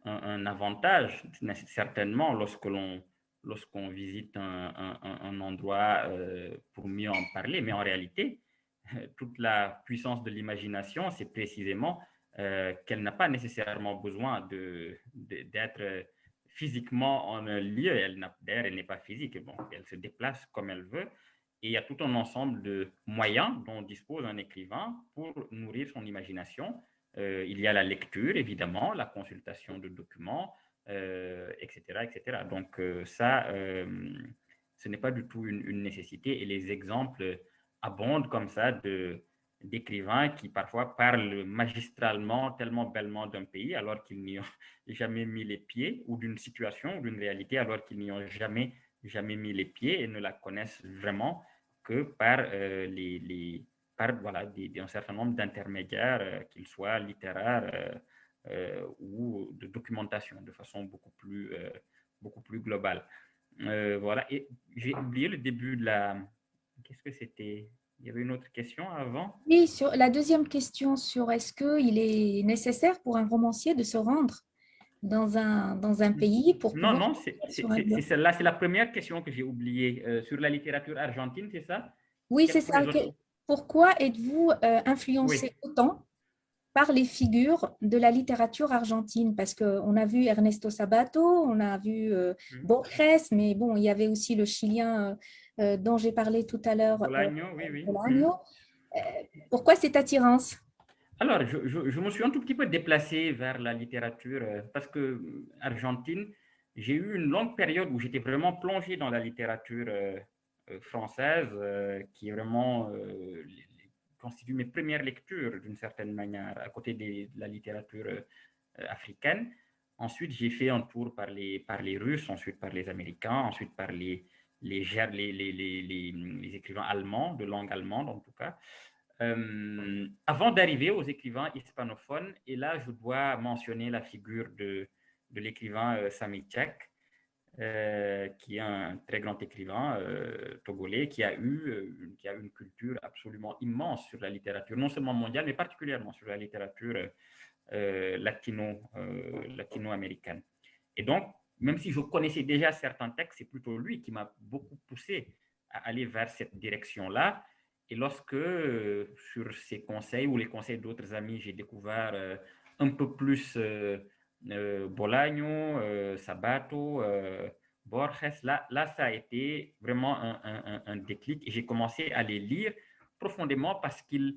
un avantage, certainement, lorsqu'on visite un endroit pour mieux en parler. Mais en réalité, toute la puissance de l'imagination, c'est précisément qu'elle n'a pas nécessairement besoin d'être physiquement en un lieu. D'ailleurs, elle n'est pas physique. Bon, elle se déplace comme elle veut. Et il y a tout un ensemble de moyens dont dispose un écrivain pour nourrir son imagination. Il y a la lecture, évidemment, la consultation de documents, etc., etc. Donc ça, ce n'est pas du tout une nécessité. Et les exemples abondent comme ça d'écrivains qui parfois parlent magistralement, tellement bellement d'un pays alors qu'ils n'y ont jamais mis les pieds, ou d'une situation, ou d'une réalité alors qu'ils n'y ont jamais mis les pieds et ne la connaissent vraiment que par, par voilà, un certain nombre d'intermédiaires, qu'ils soient littéraires ou de documentation, de façon beaucoup plus globale. Voilà, et j'ai oublié le début de la... Qu'est-ce que c'était? Il y avait une autre question avant? Oui, sur la deuxième question sur est-ce qu'il est nécessaire pour un romancier de se rendre dans un pays pour Non, pouvoir non, écrire sur un lieu? c'est celle-là, c'est la première question que j'ai oubliée. Sur la littérature argentine, c'est ça? Oui, c'est Quelles sont ça. les autres? Pourquoi êtes-vous Oui. influencé autant par les figures de la littérature argentine? Parce qu'on a vu Ernesto Sabato, on a vu Borges, mais bon, il y avait aussi le Chilien dont j'ai parlé tout à l'heure, Bolaño, oui, oui. Bolaño. Euh, Pourquoi cette attirance? Alors, je me suis un tout petit peu déplacé vers la littérature parce que Argentine, j'ai eu une longue période où j'étais vraiment plongé dans la littérature française, qui est vraiment constitue mes premières lectures d'une certaine manière, à côté de la littérature africaine. Ensuite, j'ai fait un tour par les Russes, ensuite par les Américains, ensuite par les écrivains allemands, de langue allemande en tout cas. Avant d'arriver aux écrivains hispanophones, et là je dois mentionner la figure de l'écrivain Sami Tchek, qui est un très grand écrivain togolais qui a eu une culture absolument immense sur la littérature, non seulement mondiale, mais particulièrement sur la littérature latino-américaine. Et donc, même si je connaissais déjà certains textes, c'est plutôt lui qui m'a beaucoup poussé à aller vers cette direction-là. Et lorsque, sur ses conseils ou les conseils d'autres amis, j'ai découvert un peu plus Bolaño, Sabato, Borges, là, ça a été vraiment un déclic. Et j'ai commencé à les lire profondément parce qu'il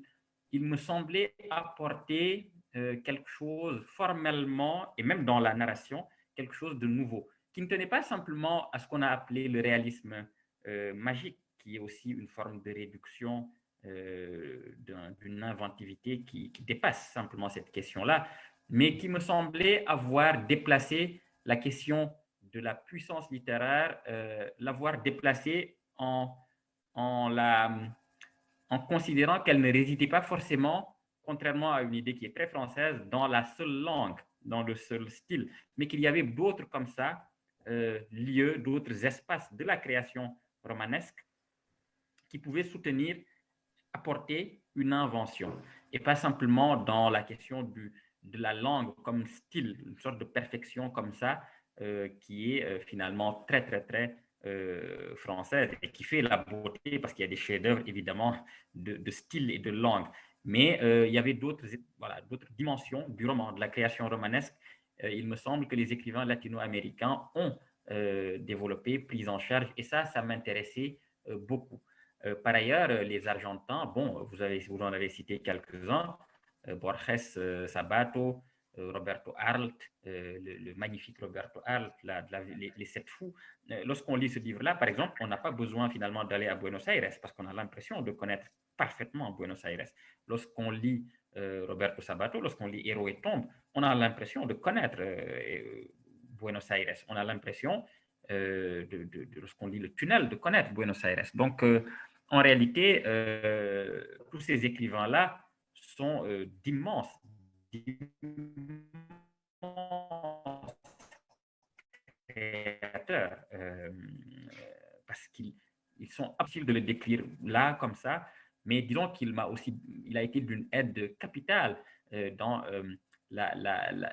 me semblait apporter quelque chose formellement, et même dans la narration, quelque chose de nouveau, qui ne tenait pas simplement à ce qu'on a appelé le réalisme magique, qui est aussi une forme de réduction d'une inventivité qui dépasse simplement cette question-là, mais qui me semblait avoir déplacé la question de la puissance littéraire, l'avoir déplacée en considérant qu'elle ne résidait pas forcément, contrairement à une idée qui est très française, dans la seule langue, dans le seul style, mais qu'il y avait d'autres comme ça, lieux, d'autres espaces de la création romanesque qui pouvaient soutenir, apporter une invention, et pas simplement dans la question de la langue comme style, une sorte de perfection comme ça, qui est finalement très, très, très française et qui fait la beauté parce qu'il y a des chefs-d'œuvre évidemment de style et de langue. Mais il y avait d'autres voilà, dimensions du roman, de la création romanesque. Il me semble que les écrivains latino-américains ont développé, pris en charge, et ça m'intéressait beaucoup. Par ailleurs, les Argentins, bon, vous en avez cité quelques-uns, Borges, Sabato, Roberto Arlt, le magnifique Roberto Arlt, les Sept Fous. Lorsqu'on lit ce livre-là, par exemple, on n'a pas besoin finalement d'aller à Buenos Aires parce qu'on a l'impression de connaître parfaitement Buenos Aires. Lorsqu'on lit Roberto Sabato, lorsqu'on lit Héros et Tombe, on a l'impression de connaître Buenos Aires. On a l'impression, lorsqu'on lit Le Tunnel, de connaître Buenos Aires. Donc, en réalité, tous ces écrivains-là sont d'immenses créateurs, parce qu'ils sont impossibles de le décrire là, comme ça, mais disons qu'il a été d'une aide capitale dans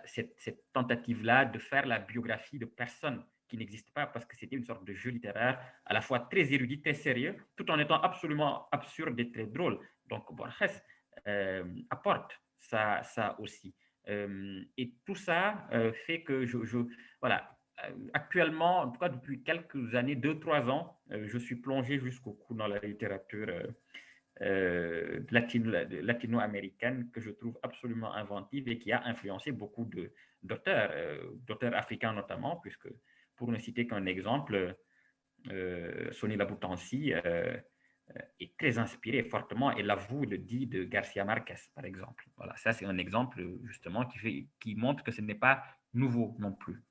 cette tentative-là de faire la biographie de personnes qui n'existent pas, parce que c'était une sorte de jeu littéraire à la fois très érudit, très sérieux, tout en étant absolument absurde et très drôle. Donc Borges apporte ça aussi. Et tout ça fait que voilà, actuellement, en tout cas depuis quelques années, 2-3 ans, je suis plongé jusqu'au cou dans la littérature latino-américaine que je trouve absolument inventive et qui a influencé beaucoup d'auteurs africains notamment, puisque pour ne citer qu'un exemple, Sonny Laboutansi est très inspiré fortement, et l'avoue le dit, de Garcia Marquez, par exemple. Voilà, ça c'est un exemple justement qui montre que ce n'est pas nouveau non plus.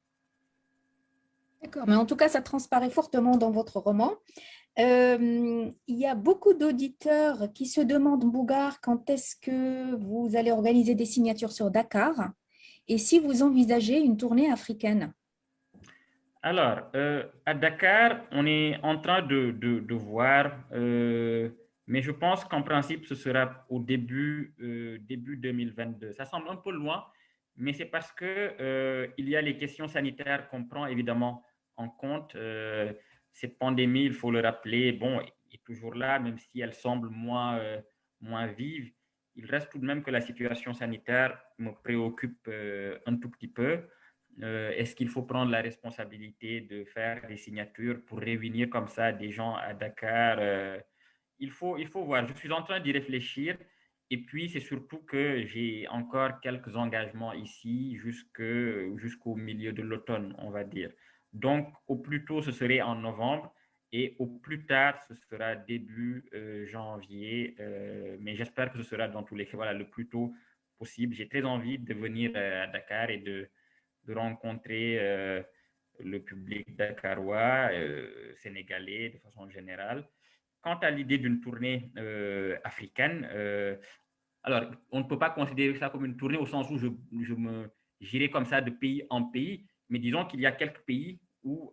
D'accord, mais en tout cas, ça transparaît fortement dans votre roman. Il y a beaucoup d'auditeurs qui se demandent, Mbougar, quand est-ce que vous allez organiser des signatures sur Dakar et si vous envisagez une tournée africaine. Alors, à Dakar, on est en train de voir, mais je pense qu'en principe, ce sera au début 2022. Ça semble un peu loin, mais c'est parce que il y a les questions sanitaires qu'on prend évidemment en compte. Cette pandémie, il faut le rappeler, bon, est toujours là, même si elle semble moins vive. Il reste tout de même que la situation sanitaire me préoccupe un tout petit peu. Est-ce qu'il faut prendre la responsabilité de faire des signatures pour réunir comme ça des gens à Dakar? Il faut voir. Je suis en train d'y réfléchir. Et puis, c'est surtout que j'ai encore quelques engagements ici jusqu'au milieu de l'automne, on va dire. Donc, au plus tôt, ce serait en novembre, et au plus tard, ce sera début janvier. Mais j'espère que ce sera dans tous les cas, voilà, le plus tôt possible. J'ai très envie de venir à Dakar et de rencontrer le public dakarois, sénégalais de façon générale. Quant à l'idée d'une tournée africaine, alors on ne peut pas considérer ça comme une tournée au sens où j'irai comme ça de pays en pays, mais disons qu'il y a quelques pays où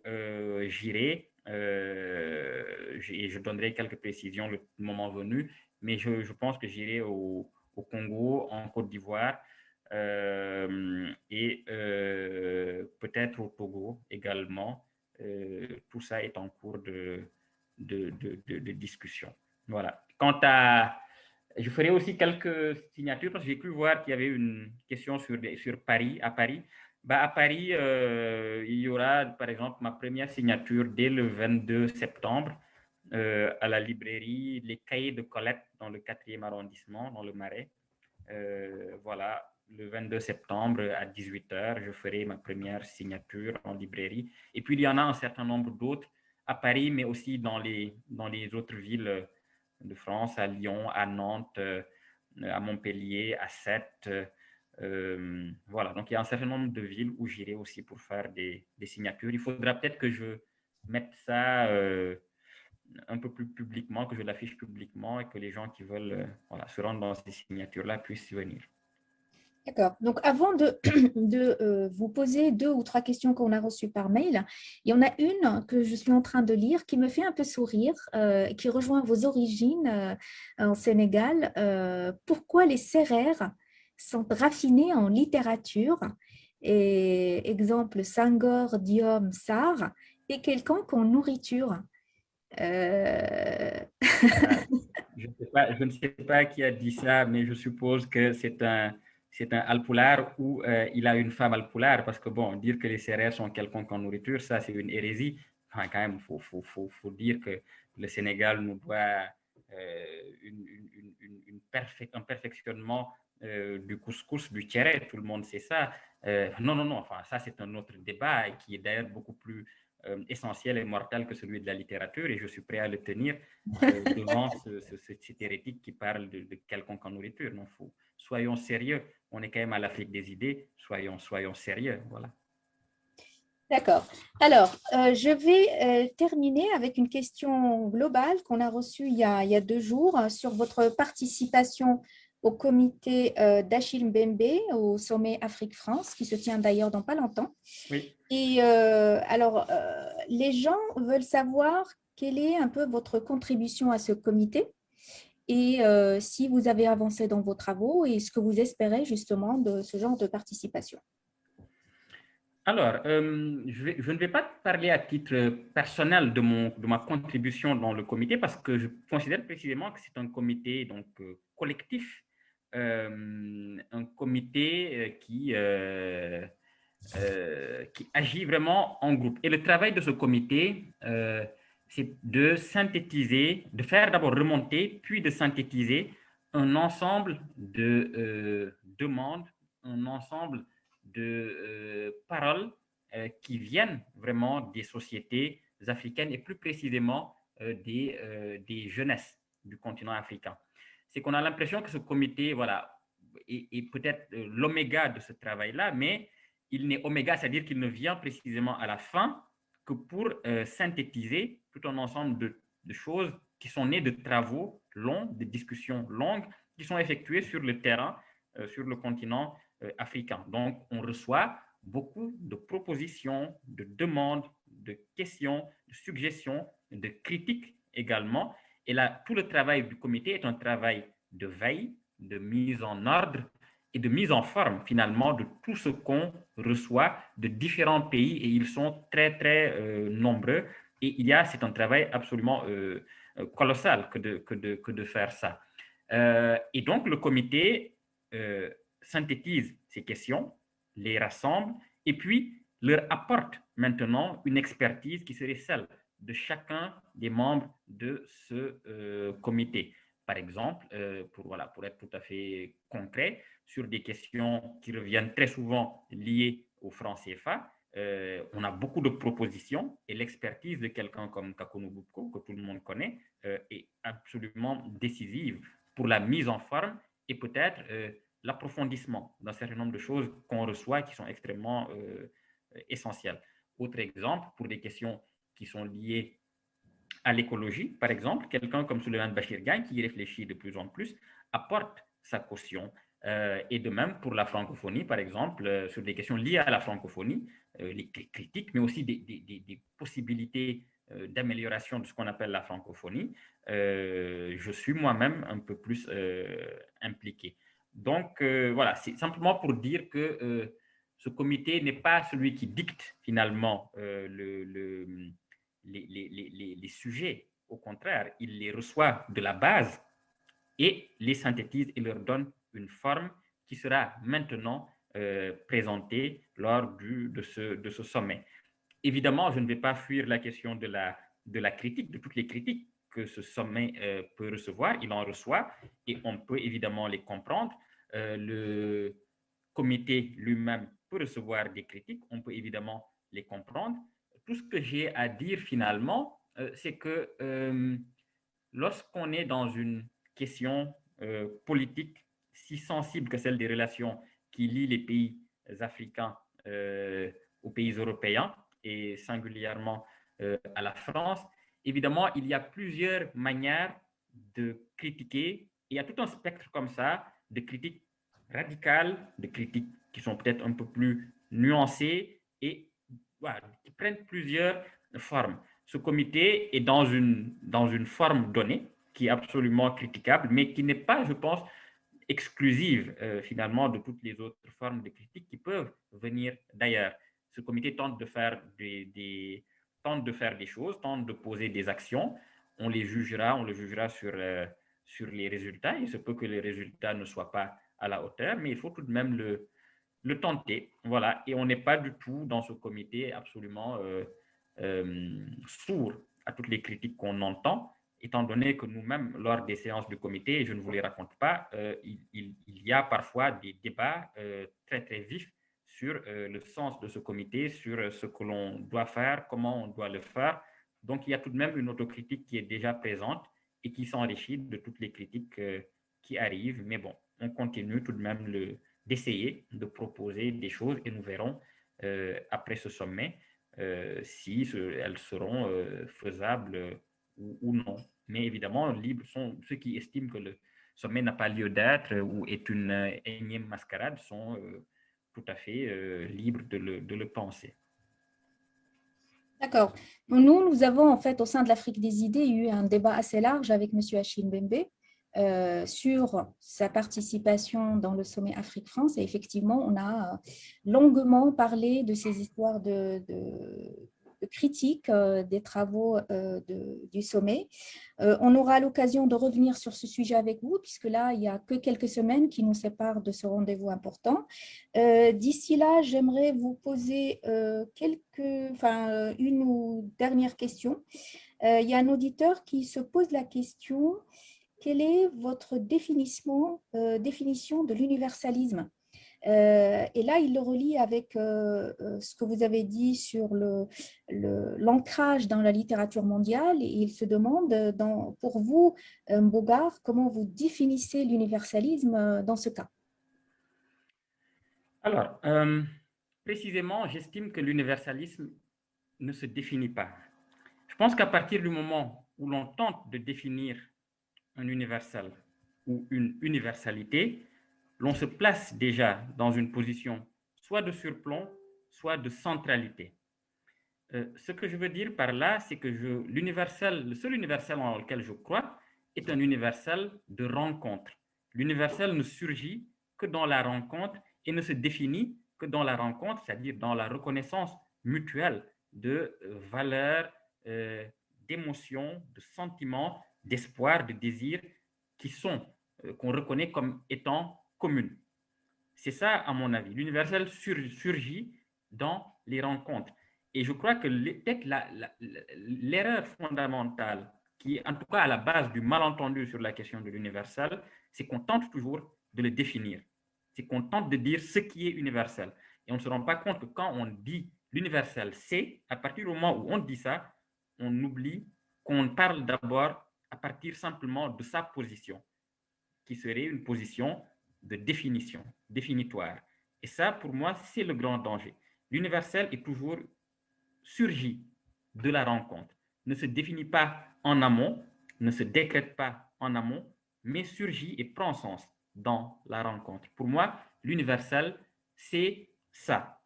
j'irai, et je donnerai quelques précisions le moment venu, mais je pense que j'irai au Congo, en Côte d'Ivoire, et peut-être au Togo également. Tout ça est en cours de discussion. Voilà. Je ferai aussi quelques signatures parce que j'ai cru voir qu'il y avait une question sur Paris, à Paris. À Paris, il y aura par exemple ma première signature dès le 22 septembre à la librairie Les Cahiers de Colette dans le 4e arrondissement, dans le Marais. Voilà, le 22 septembre à 18h, je ferai ma première signature en librairie. Et puis, il y en a un certain nombre d'autres à Paris, mais aussi dans les autres villes de France, à Lyon, à Nantes, à Montpellier, à Sète. Voilà, donc il y a un certain nombre de villes où j'irai aussi pour faire des signatures. Il faudra peut-être que je mette ça un peu plus publiquement, que je l'affiche publiquement et que les gens qui veulent se rendre dans ces signatures-là puissent y venir. D'accord. Donc, avant de vous poser 2 ou 3 questions qu'on a reçues par mail, il y en a une que je suis en train de lire qui me fait un peu sourire, qui rejoint vos origines en Sénégal. Pourquoi les Sérères sont raffinés en littérature? Et exemple, Senghor, Diom, Sarr est quelconque en nourriture. Euh, Ah, je ne sais pas qui a dit ça, mais je suppose que c'est un alpoulard ou il a une femme alpoulard, parce que bon, dire que les céréales sont quelconques en nourriture, ça c'est une hérésie. Enfin, quand même, faut dire que le Sénégal nous doit un perfectionnement du couscous, du tchéré, tout le monde sait ça. Non, non, non, enfin, ça c'est un autre débat et qui est d'ailleurs beaucoup plus essentiel et mortel que celui de la littérature, et je suis prêt à le tenir devant cet hérétique qui parle de quelconque en nourriture. Non, soyons sérieux. On est quand même à l'Afrique des idées. Soyons sérieux. Voilà. D'accord. Alors, je vais terminer avec une question globale qu'on a reçue il y a 2 jours sur votre participation au comité d'Achille Mbembe au sommet Afrique-France, qui se tient d'ailleurs dans pas longtemps. Oui. Et alors, les gens veulent savoir quelle est un peu votre contribution à ce comité et si vous avez avancé dans vos travaux et ce que vous espérez justement de ce genre de participation. Alors, je ne vais pas parler à titre personnel de ma contribution dans le comité parce que je considère précisément que c'est un comité donc, collectif, un comité qui agit vraiment en groupe. Et le travail de ce comité, c'est de synthétiser, de faire d'abord remonter, puis de synthétiser un ensemble de demandes, un ensemble de paroles qui viennent vraiment des sociétés africaines et plus précisément des jeunesses du continent africain. C'est qu'on a l'impression que ce comité, voilà, est peut-être l'oméga de ce travail-là, mais il n'est oméga, c'est-à-dire qu'il ne vient précisément à la fin que pour synthétiser tout un ensemble de choses qui sont nées de travaux longs, de discussions longues, qui sont effectuées sur le terrain, sur le continent africain. Donc, on reçoit beaucoup de propositions, de demandes, de questions, de suggestions, de critiques également. Et là, tout le travail du comité est un travail de veille, de mise en ordre et de mise en forme finalement de tout ce qu'on reçoit de différents pays, et ils sont très très nombreux, et c'est un travail absolument colossal que de faire ça. Et donc le comité synthétise ces questions, les rassemble et puis leur apporte maintenant une expertise qui serait celle de chacun des membres de ce comité. Par exemple, pour être tout à fait concret, sur des questions qui reviennent très souvent liées au franc CFA, on a beaucoup de propositions, et l'expertise de quelqu'un comme Kakono Boubko, que tout le monde connaît, est absolument décisive pour la mise en forme et peut-être l'approfondissement d'un certain nombre de choses qu'on reçoit qui sont extrêmement essentielles. Autre exemple, pour des questions qui sont liées à l'écologie, par exemple, quelqu'un comme Souleymane Bachir Gagne, qui y réfléchit de plus en plus, apporte sa caution. Et de même pour la francophonie, par exemple, sur des questions liées à la francophonie, les critiques, mais aussi des possibilités d'amélioration de ce qu'on appelle la francophonie, je suis moi-même un peu plus impliqué. Donc, voilà, c'est simplement pour dire que ce comité n'est pas celui qui dicte finalement les sujets. Au contraire, il les reçoit de la base et les synthétise et leur donne une forme qui sera maintenant présentée lors de ce sommet. Évidemment, je ne vais pas fuir la question de la critique, de toutes les critiques que ce sommet peut recevoir. Il en reçoit et on peut évidemment les comprendre. Le comité lui-même peut recevoir des critiques, on peut évidemment les comprendre. Tout ce que j'ai à dire finalement, c'est que lorsqu'on est dans une question politique si sensible que celle des relations qui lient les pays africains aux pays européens, et singulièrement à la France, évidemment, il y a plusieurs manières de critiquer. Il y a tout un spectre comme ça de critiques radicales, de critiques qui sont peut-être un peu plus nuancées et voilà, qui prennent plusieurs formes. Ce comité est dans une forme donnée qui est absolument critiquable, mais qui n'est pas, je pense, exclusive finalement de toutes les autres formes de critiques qui peuvent venir d'ailleurs. Ce comité tente de faire tente de faire des choses, tente de poser des actions. On le jugera sur les résultats. Il se peut que les résultats ne soient pas à la hauteur, mais il faut tout de même le tenter. Voilà. Et on n'est pas du tout dans ce comité absolument sourd à toutes les critiques qu'on entend, étant donné que nous-mêmes, lors des séances du comité, et je ne vous les raconte pas, il y a parfois des débats très, très vifs sur le sens de ce comité, sur ce que l'on doit faire, comment on doit le faire. Donc, il y a tout de même une autocritique qui est déjà présente et qui s'enrichit de toutes les critiques qui arrivent. Mais bon, on continue tout de même d'essayer de proposer des choses et nous verrons après ce sommet si elles seront faisables ou non. Mais évidemment, libres sont ceux qui estiment que le sommet n'a pas lieu d'être ou est une énième mascarade sont tout à fait libres de le penser. D'accord. Nous avons en fait au sein de l'Afrique des idées eu un débat assez large avec M. Achille Mbembe sur sa participation dans le sommet Afrique-France. Et effectivement, on a longuement parlé de ces histoires de critique des travaux du sommet. On aura l'occasion de revenir sur ce sujet avec vous, puisque là, il n'y a que quelques semaines qui nous séparent de ce rendez-vous important. D'ici là, j'aimerais vous poser une ou dernière question. Il y a un auditeur qui se pose la question: quelle est votre définition de l'universalisme? Et là, il le relie avec ce que vous avez dit sur l'ancrage dans la littérature mondiale. Et il se demande, pour vous, Mbougar, comment vous définissez l'universalisme dans ce cas? Alors, précisément, j'estime que l'universalisme ne se définit pas. Je pense qu'à partir du moment où l'on tente de définir un universel ou une universalité, l'on se place déjà dans une position soit de surplomb, soit de centralité. Ce que je veux dire par là, c'est que le seul universel en lequel je crois est un universel de rencontre. L'universel ne surgit que dans la rencontre et ne se définit que dans la rencontre, c'est-à-dire dans la reconnaissance mutuelle de valeurs, d'émotions, de sentiments, d'espoir, de désirs qu'on reconnaît comme étant communes. C'est ça, à mon avis. L'universel surgit dans les rencontres. Et je crois que peut-être l'erreur fondamentale, qui est en tout cas à la base du malentendu sur la question de l'universel, c'est qu'on tente toujours de le définir. C'est qu'on tente de dire ce qui est universel. Et on ne se rend pas compte que quand on dit l'universel, c'est, à partir du moment où on dit ça, on oublie qu'on parle d'abord à partir simplement de sa position, qui serait une position de définition, définitoire. Et ça, pour moi, c'est le grand danger. L'universel est toujours surgi de la rencontre, ne se définit pas en amont, ne se décrète pas en amont, mais surgit et prend sens dans la rencontre. Pour moi, l'universel, c'est ça.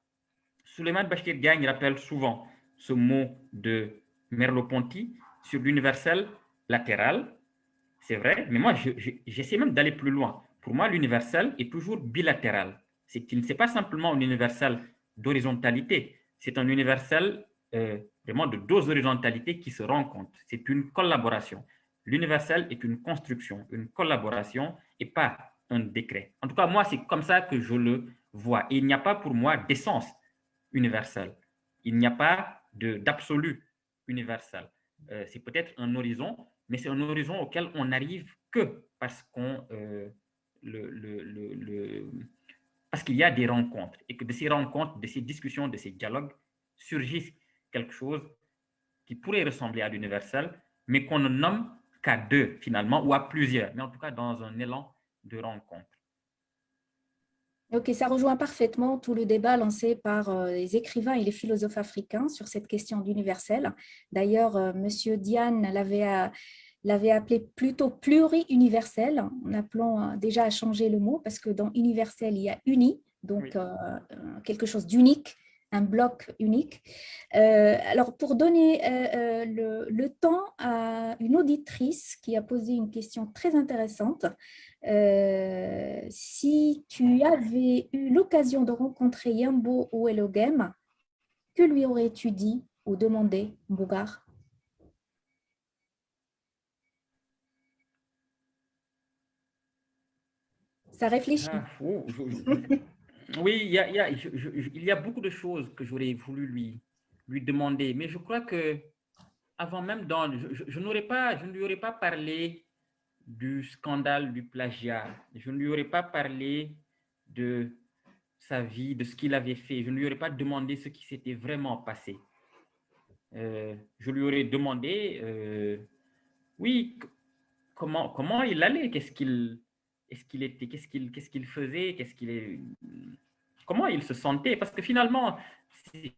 Suleiman Bachir Diagne rappelle souvent ce mot de Merleau-Ponty sur l'universel latéral. C'est vrai, mais moi, j'essaie même d'aller plus loin. Pour moi, l'universel est toujours bilatéral. C'est qu'il ne c'est pas simplement un universel d'horizontalité, c'est un universel vraiment de deux horizontalités qui se rencontrent. C'est une collaboration. L'universel est une construction, une collaboration et pas un décret. En tout cas, moi, c'est comme ça que je le vois. Et il n'y a pas pour moi d'essence universelle. Il n'y a pas d'absolu universel. C'est peut-être un horizon, mais c'est un horizon auquel on n'arrive que parce parce qu'il y a des rencontres et que de ces rencontres, de ces discussions, de ces dialogues surgissent quelque chose qui pourrait ressembler à l'universel, mais qu'on ne nomme qu'à deux finalement ou à plusieurs, mais en tout cas dans un élan de rencontre. Ok, ça rejoint parfaitement tout le débat lancé par les écrivains et les philosophes africains sur cette question d'universel. D'ailleurs, Monsieur Diane l'avait appelé plutôt pluri-universel, en appelant déjà à changer le mot, parce que dans universel, il y a uni, donc oui, quelque chose d'unique, un bloc unique. Alors, pour donner le temps à une auditrice qui a posé une question très intéressante, Si tu avais eu l'occasion de rencontrer Yambo ou Elogem, que lui aurais-tu dit ou demandé, Bougar? Ça réfléchit. Ah, oh, oui, il y a beaucoup de choses que j'aurais voulu lui demander, mais je crois que avant même je ne lui aurais pas parlé du scandale du plagiat. Je ne lui aurais pas parlé de sa vie, de ce qu'il avait fait. Je ne lui aurais pas demandé ce qui s'était vraiment passé. Je lui aurais demandé, oui, comment il allait, est-ce qu'il était, qu'est-ce qu'il faisait, comment il se sentait, parce que finalement, c'est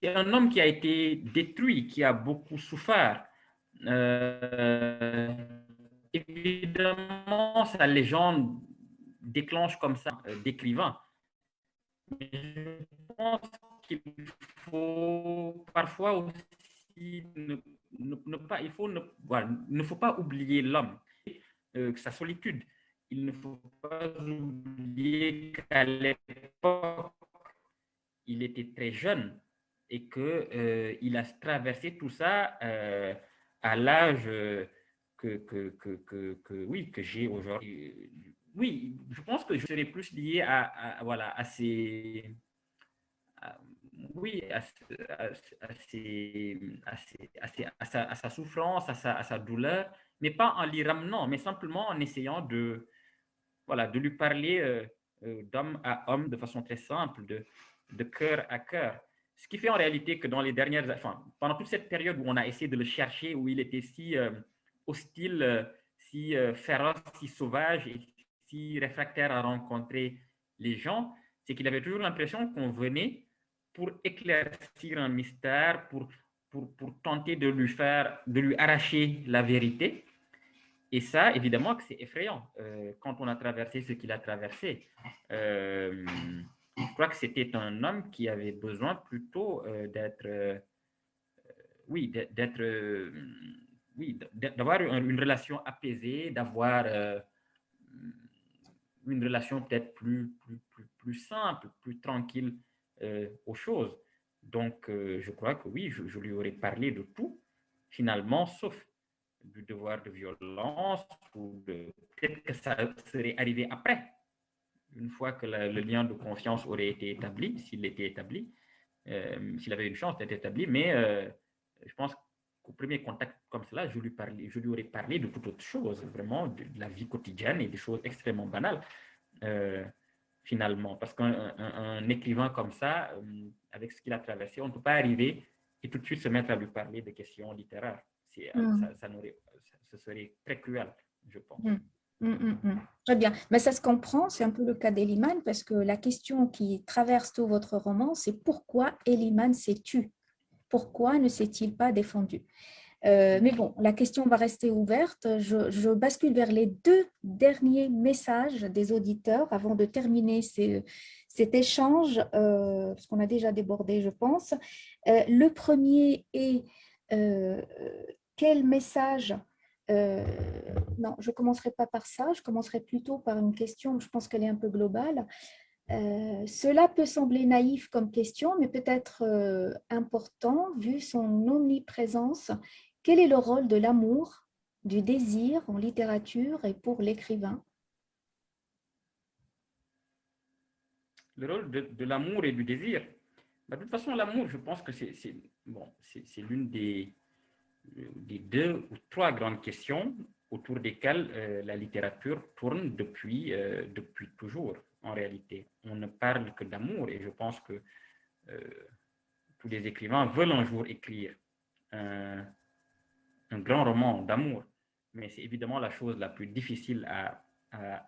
un homme qui a été détruit, qui a beaucoup souffert. Euh, Évidemment, sa légende déclenche comme ça d'écrivain. Mais je pense qu'il faut parfois aussi ne pas, il faut voilà, ne faut pas oublier l'homme, sa solitude. Il ne faut pas oublier qu'à l'époque, il était très jeune et qu'il a traversé tout ça à l'âge oui, que j'ai aujourd'hui. Oui, je pense que je serais plus lié voilà, à ces, à- oui, à sa souffrance, à sa douleur, mais pas en l'y ramenant, mais simplement en essayant voilà, de lui parler d'homme à homme de façon très simple, de cœur à cœur. Ce qui fait en réalité que dans les enfin, pendant toute cette période où on a essayé de le chercher, où il était si hostile, si féroce, si sauvage et si réfractaire à rencontrer les gens, c'est qu'il avait toujours l'impression qu'on venait pour éclaircir un mystère, pour tenter de lui arracher la vérité. Et ça, évidemment, que c'est effrayant quand on a traversé ce qu'il a traversé. Je crois que c'était un homme qui avait besoin plutôt d'être, oui, d'être, oui, d'avoir une relation apaisée, d'avoir une relation peut-être plus simple, plus tranquille aux choses. Donc, je crois que oui, je lui aurais parlé de tout, finalement, sauf du devoir de violence ou peut-être que ça serait arrivé après, une fois que le lien de confiance aurait été établi, s'il était établi, s'il avait une chance d'être établi, mais je pense qu'au premier contact comme cela, je lui aurais parlé de toute autre chose, vraiment de la vie quotidienne et des choses extrêmement banales, euh, finalement, parce qu'un écrivain comme ça, avec ce qu'il a traversé, on ne peut pas arriver et tout de suite se mettre à lui parler de questions littéraires. Mm. Ce serait très cruel, je pense. Mm. Très bien. Mais ça se comprend, c'est un peu le cas d'Eliman, parce que la question qui traverse tout votre roman, c'est pourquoi Eliman s'est tu? Pourquoi ne s'est-il pas défendu? Mais bon, la question va rester ouverte. Je bascule vers les deux derniers messages des auditeurs avant de terminer cet échange, parce qu'on a déjà débordé, je pense. Le premier est quel message non, je ne commencerai pas par ça, je commencerai plutôt par une question, je pense qu'elle est un peu globale. Cela peut sembler naïf comme question, mais peut-être important vu son omniprésence. Quel est le rôle de l'amour, du désir en littérature et pour l'écrivain? Le rôle de l'amour et du désir. Bah, de toute façon, l'amour, je pense que bon, c'est l'une des deux ou trois grandes questions autour desquelles la littérature tourne depuis toujours, en réalité. On ne parle que d'amour et je pense que tous les écrivains veulent un jour écrire un, un grand roman d'amour. Mais c'est évidemment la chose la plus difficile à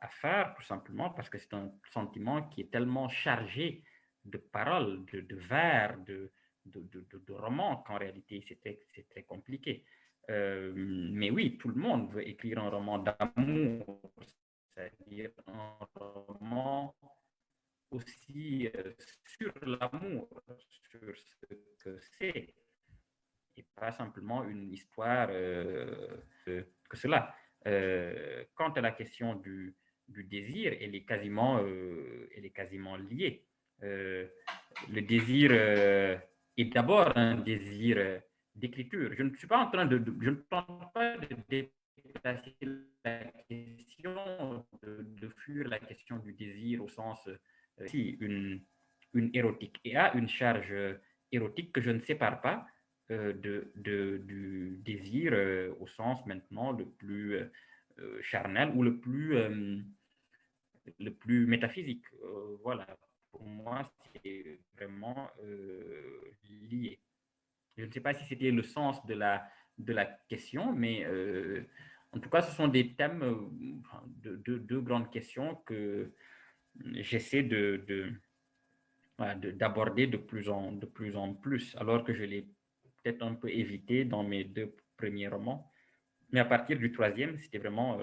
faire, tout simplement, parce que c'est un sentiment qui est tellement chargé de paroles, de vers, de romans, qu'en réalité, c'est très compliqué. Mais oui, tout le monde veut écrire un roman d'amour, c'est-à-dire un roman aussi sur l'amour, sur ce que c'est et pas simplement une histoire que cela. Quant à la question du désir, elle est quasiment liée. Le désir est d'abord un désir d'écriture. Je ne suis pas en train je ne tente pas de déplacer la question, de fuir la question du désir au sens si une érotique et a une charge érotique que je ne sépare pas du désir au sens maintenant le plus charnel ou le plus métaphysique. Voilà, pour moi, c'est vraiment lié. Je ne sais pas si c'était le sens de la question, mais en tout cas, ce sont des thèmes, deux grandes questions que j'essaie d'aborder de plus en plus, alors que je l'ai peut-être un peu évité dans mes deux premiers romans. Mais à partir du troisième, c'était vraiment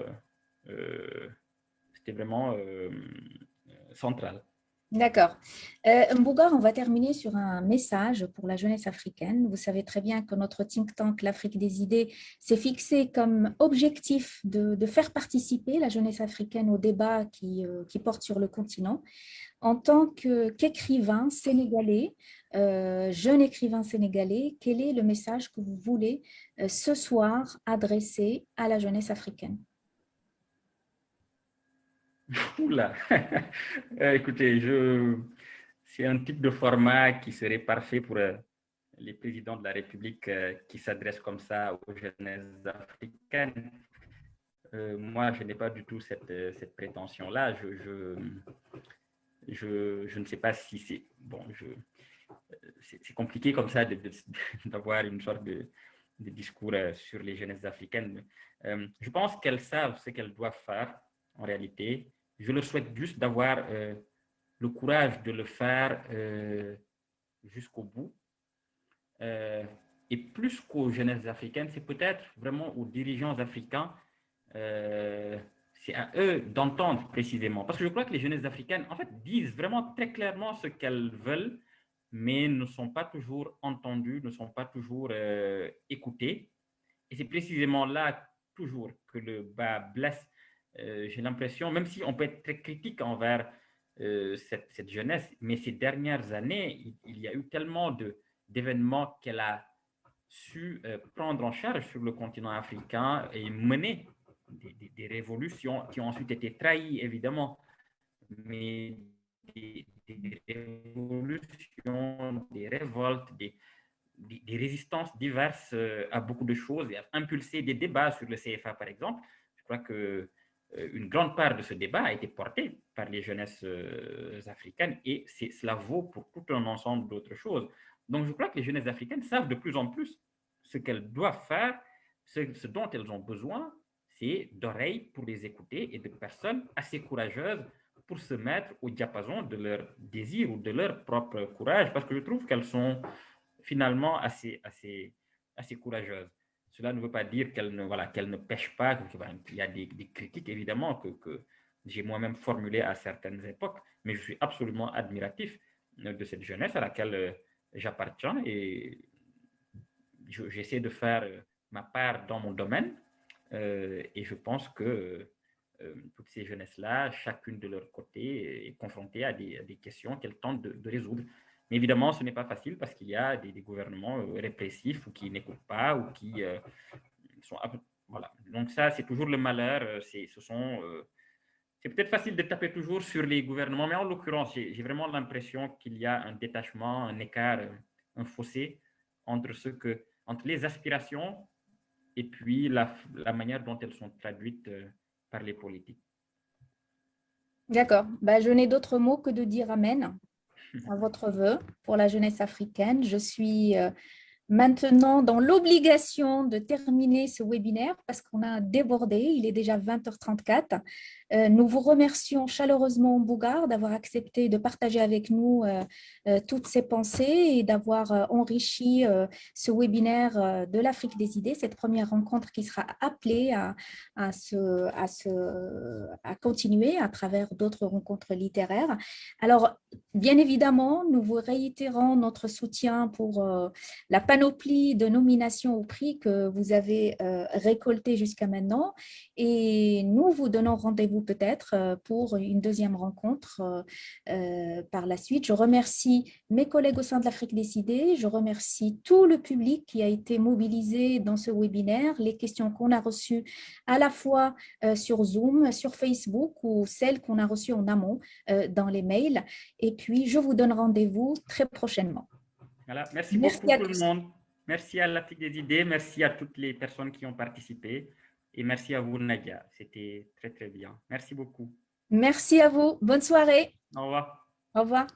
central. D'accord. Mbougar, on va terminer sur un message pour la jeunesse africaine. Vous savez très bien que notre think tank, l'Afrique des idées, s'est fixé comme objectif de faire participer la jeunesse africaine au débat qui porte sur le continent. En tant qu'écrivain sénégalais, jeune écrivain sénégalais, quel est le message que vous voulez ce soir adresser à la jeunesse africaine? Oula, écoutez, c'est un type de format qui serait parfait pour les présidents de la République qui s'adressent comme ça aux jeunesses africaines. Moi, je n'ai pas du tout cette prétention-là. Je ne sais pas si c'est... Bon, c'est compliqué comme ça d'avoir une sorte de discours sur les jeunesses africaines. Je pense qu'elles savent ce qu'elles doivent faire en réalité. Je leur souhaite juste d'avoir le courage de le faire jusqu'au bout. Et plus qu'aux jeunesses africaines, c'est peut-être vraiment aux dirigeants africains, c'est à eux d'entendre précisément. Parce que je crois que les jeunesses africaines, en fait, disent vraiment très clairement ce qu'elles veulent, mais ne sont pas toujours entendues, ne sont pas toujours écoutées. Et c'est précisément là, toujours, que le bas blesse. J'ai l'impression, même si on peut être très critique envers cette jeunesse, mais ces dernières années, il y a eu tellement d'événements qu'elle a su prendre en charge sur le continent africain et mener des révolutions qui ont ensuite été trahies, évidemment, mais des révolutions, des révoltes, des résistances diverses à beaucoup de choses et a impulsé des débats sur le CFA, par exemple. Je crois que une grande part de ce débat a été portée par les jeunesses africaines et cela vaut pour tout un ensemble d'autres choses. Donc, je crois que les jeunesses africaines savent de plus en plus ce qu'elles doivent faire, ce dont elles ont besoin, c'est d'oreilles pour les écouter et de personnes assez courageuses pour se mettre au diapason de leur désir ou de leur propre courage, parce que je trouve qu'elles sont finalement assez courageuses. Cela ne veut pas dire qu'elles ne pêchent pas. Il y a des critiques, évidemment, que j'ai moi-même formulées à certaines époques, mais je suis absolument admiratif de cette jeunesse à laquelle j'appartiens et j'essaie de faire ma part dans mon domaine et je pense que toutes ces jeunesses-là, chacune de leur côté, est confrontée à des questions qu'elles tentent de résoudre. Mais évidemment, ce n'est pas facile parce qu'il y a des gouvernements répressifs ou qui n'écoutent pas ou qui sont... Voilà. Donc ça, c'est toujours le malheur. C'est peut-être facile de taper toujours sur les gouvernements, mais en l'occurrence, j'ai vraiment l'impression qu'il y a un détachement, un écart, un fossé entre les aspirations et puis la manière dont elles sont traduites par les politiques. D'accord. Je n'ai d'autres mots que de dire amen à votre vœu pour la jeunesse africaine. Je suis maintenant dans l'obligation de terminer ce webinaire parce qu'on a débordé, il est déjà 20h34. Nous vous remercions chaleureusement, Mbougar, d'avoir accepté de partager avec nous toutes ces pensées et d'avoir enrichi ce webinaire de l'Afrique des idées, cette première rencontre qui sera appelée à continuer à travers d'autres rencontres littéraires. Alors, bien évidemment, nous vous réitérons notre soutien pour la panoplie panoplie de nominations au prix que vous avez récoltées jusqu'à maintenant. Et nous vous donnons rendez-vous peut-être pour une deuxième rencontre par la suite. Je remercie mes collègues au sein de l'Afrique décidée. Je remercie tout le public qui a été mobilisé dans ce webinaire, les questions qu'on a reçues à la fois sur Zoom, sur Facebook ou celles qu'on a reçues en amont dans les mails. Et puis, je vous donne rendez-vous très prochainement. Voilà. Merci Merci beaucoup à tout le tous. monde. Merci à l'Afrique des idées, merci à toutes les personnes qui ont participé et merci à vous Nadia. C'était très très bien. Merci beaucoup. Merci à vous. Bonne soirée. Au revoir. Au revoir.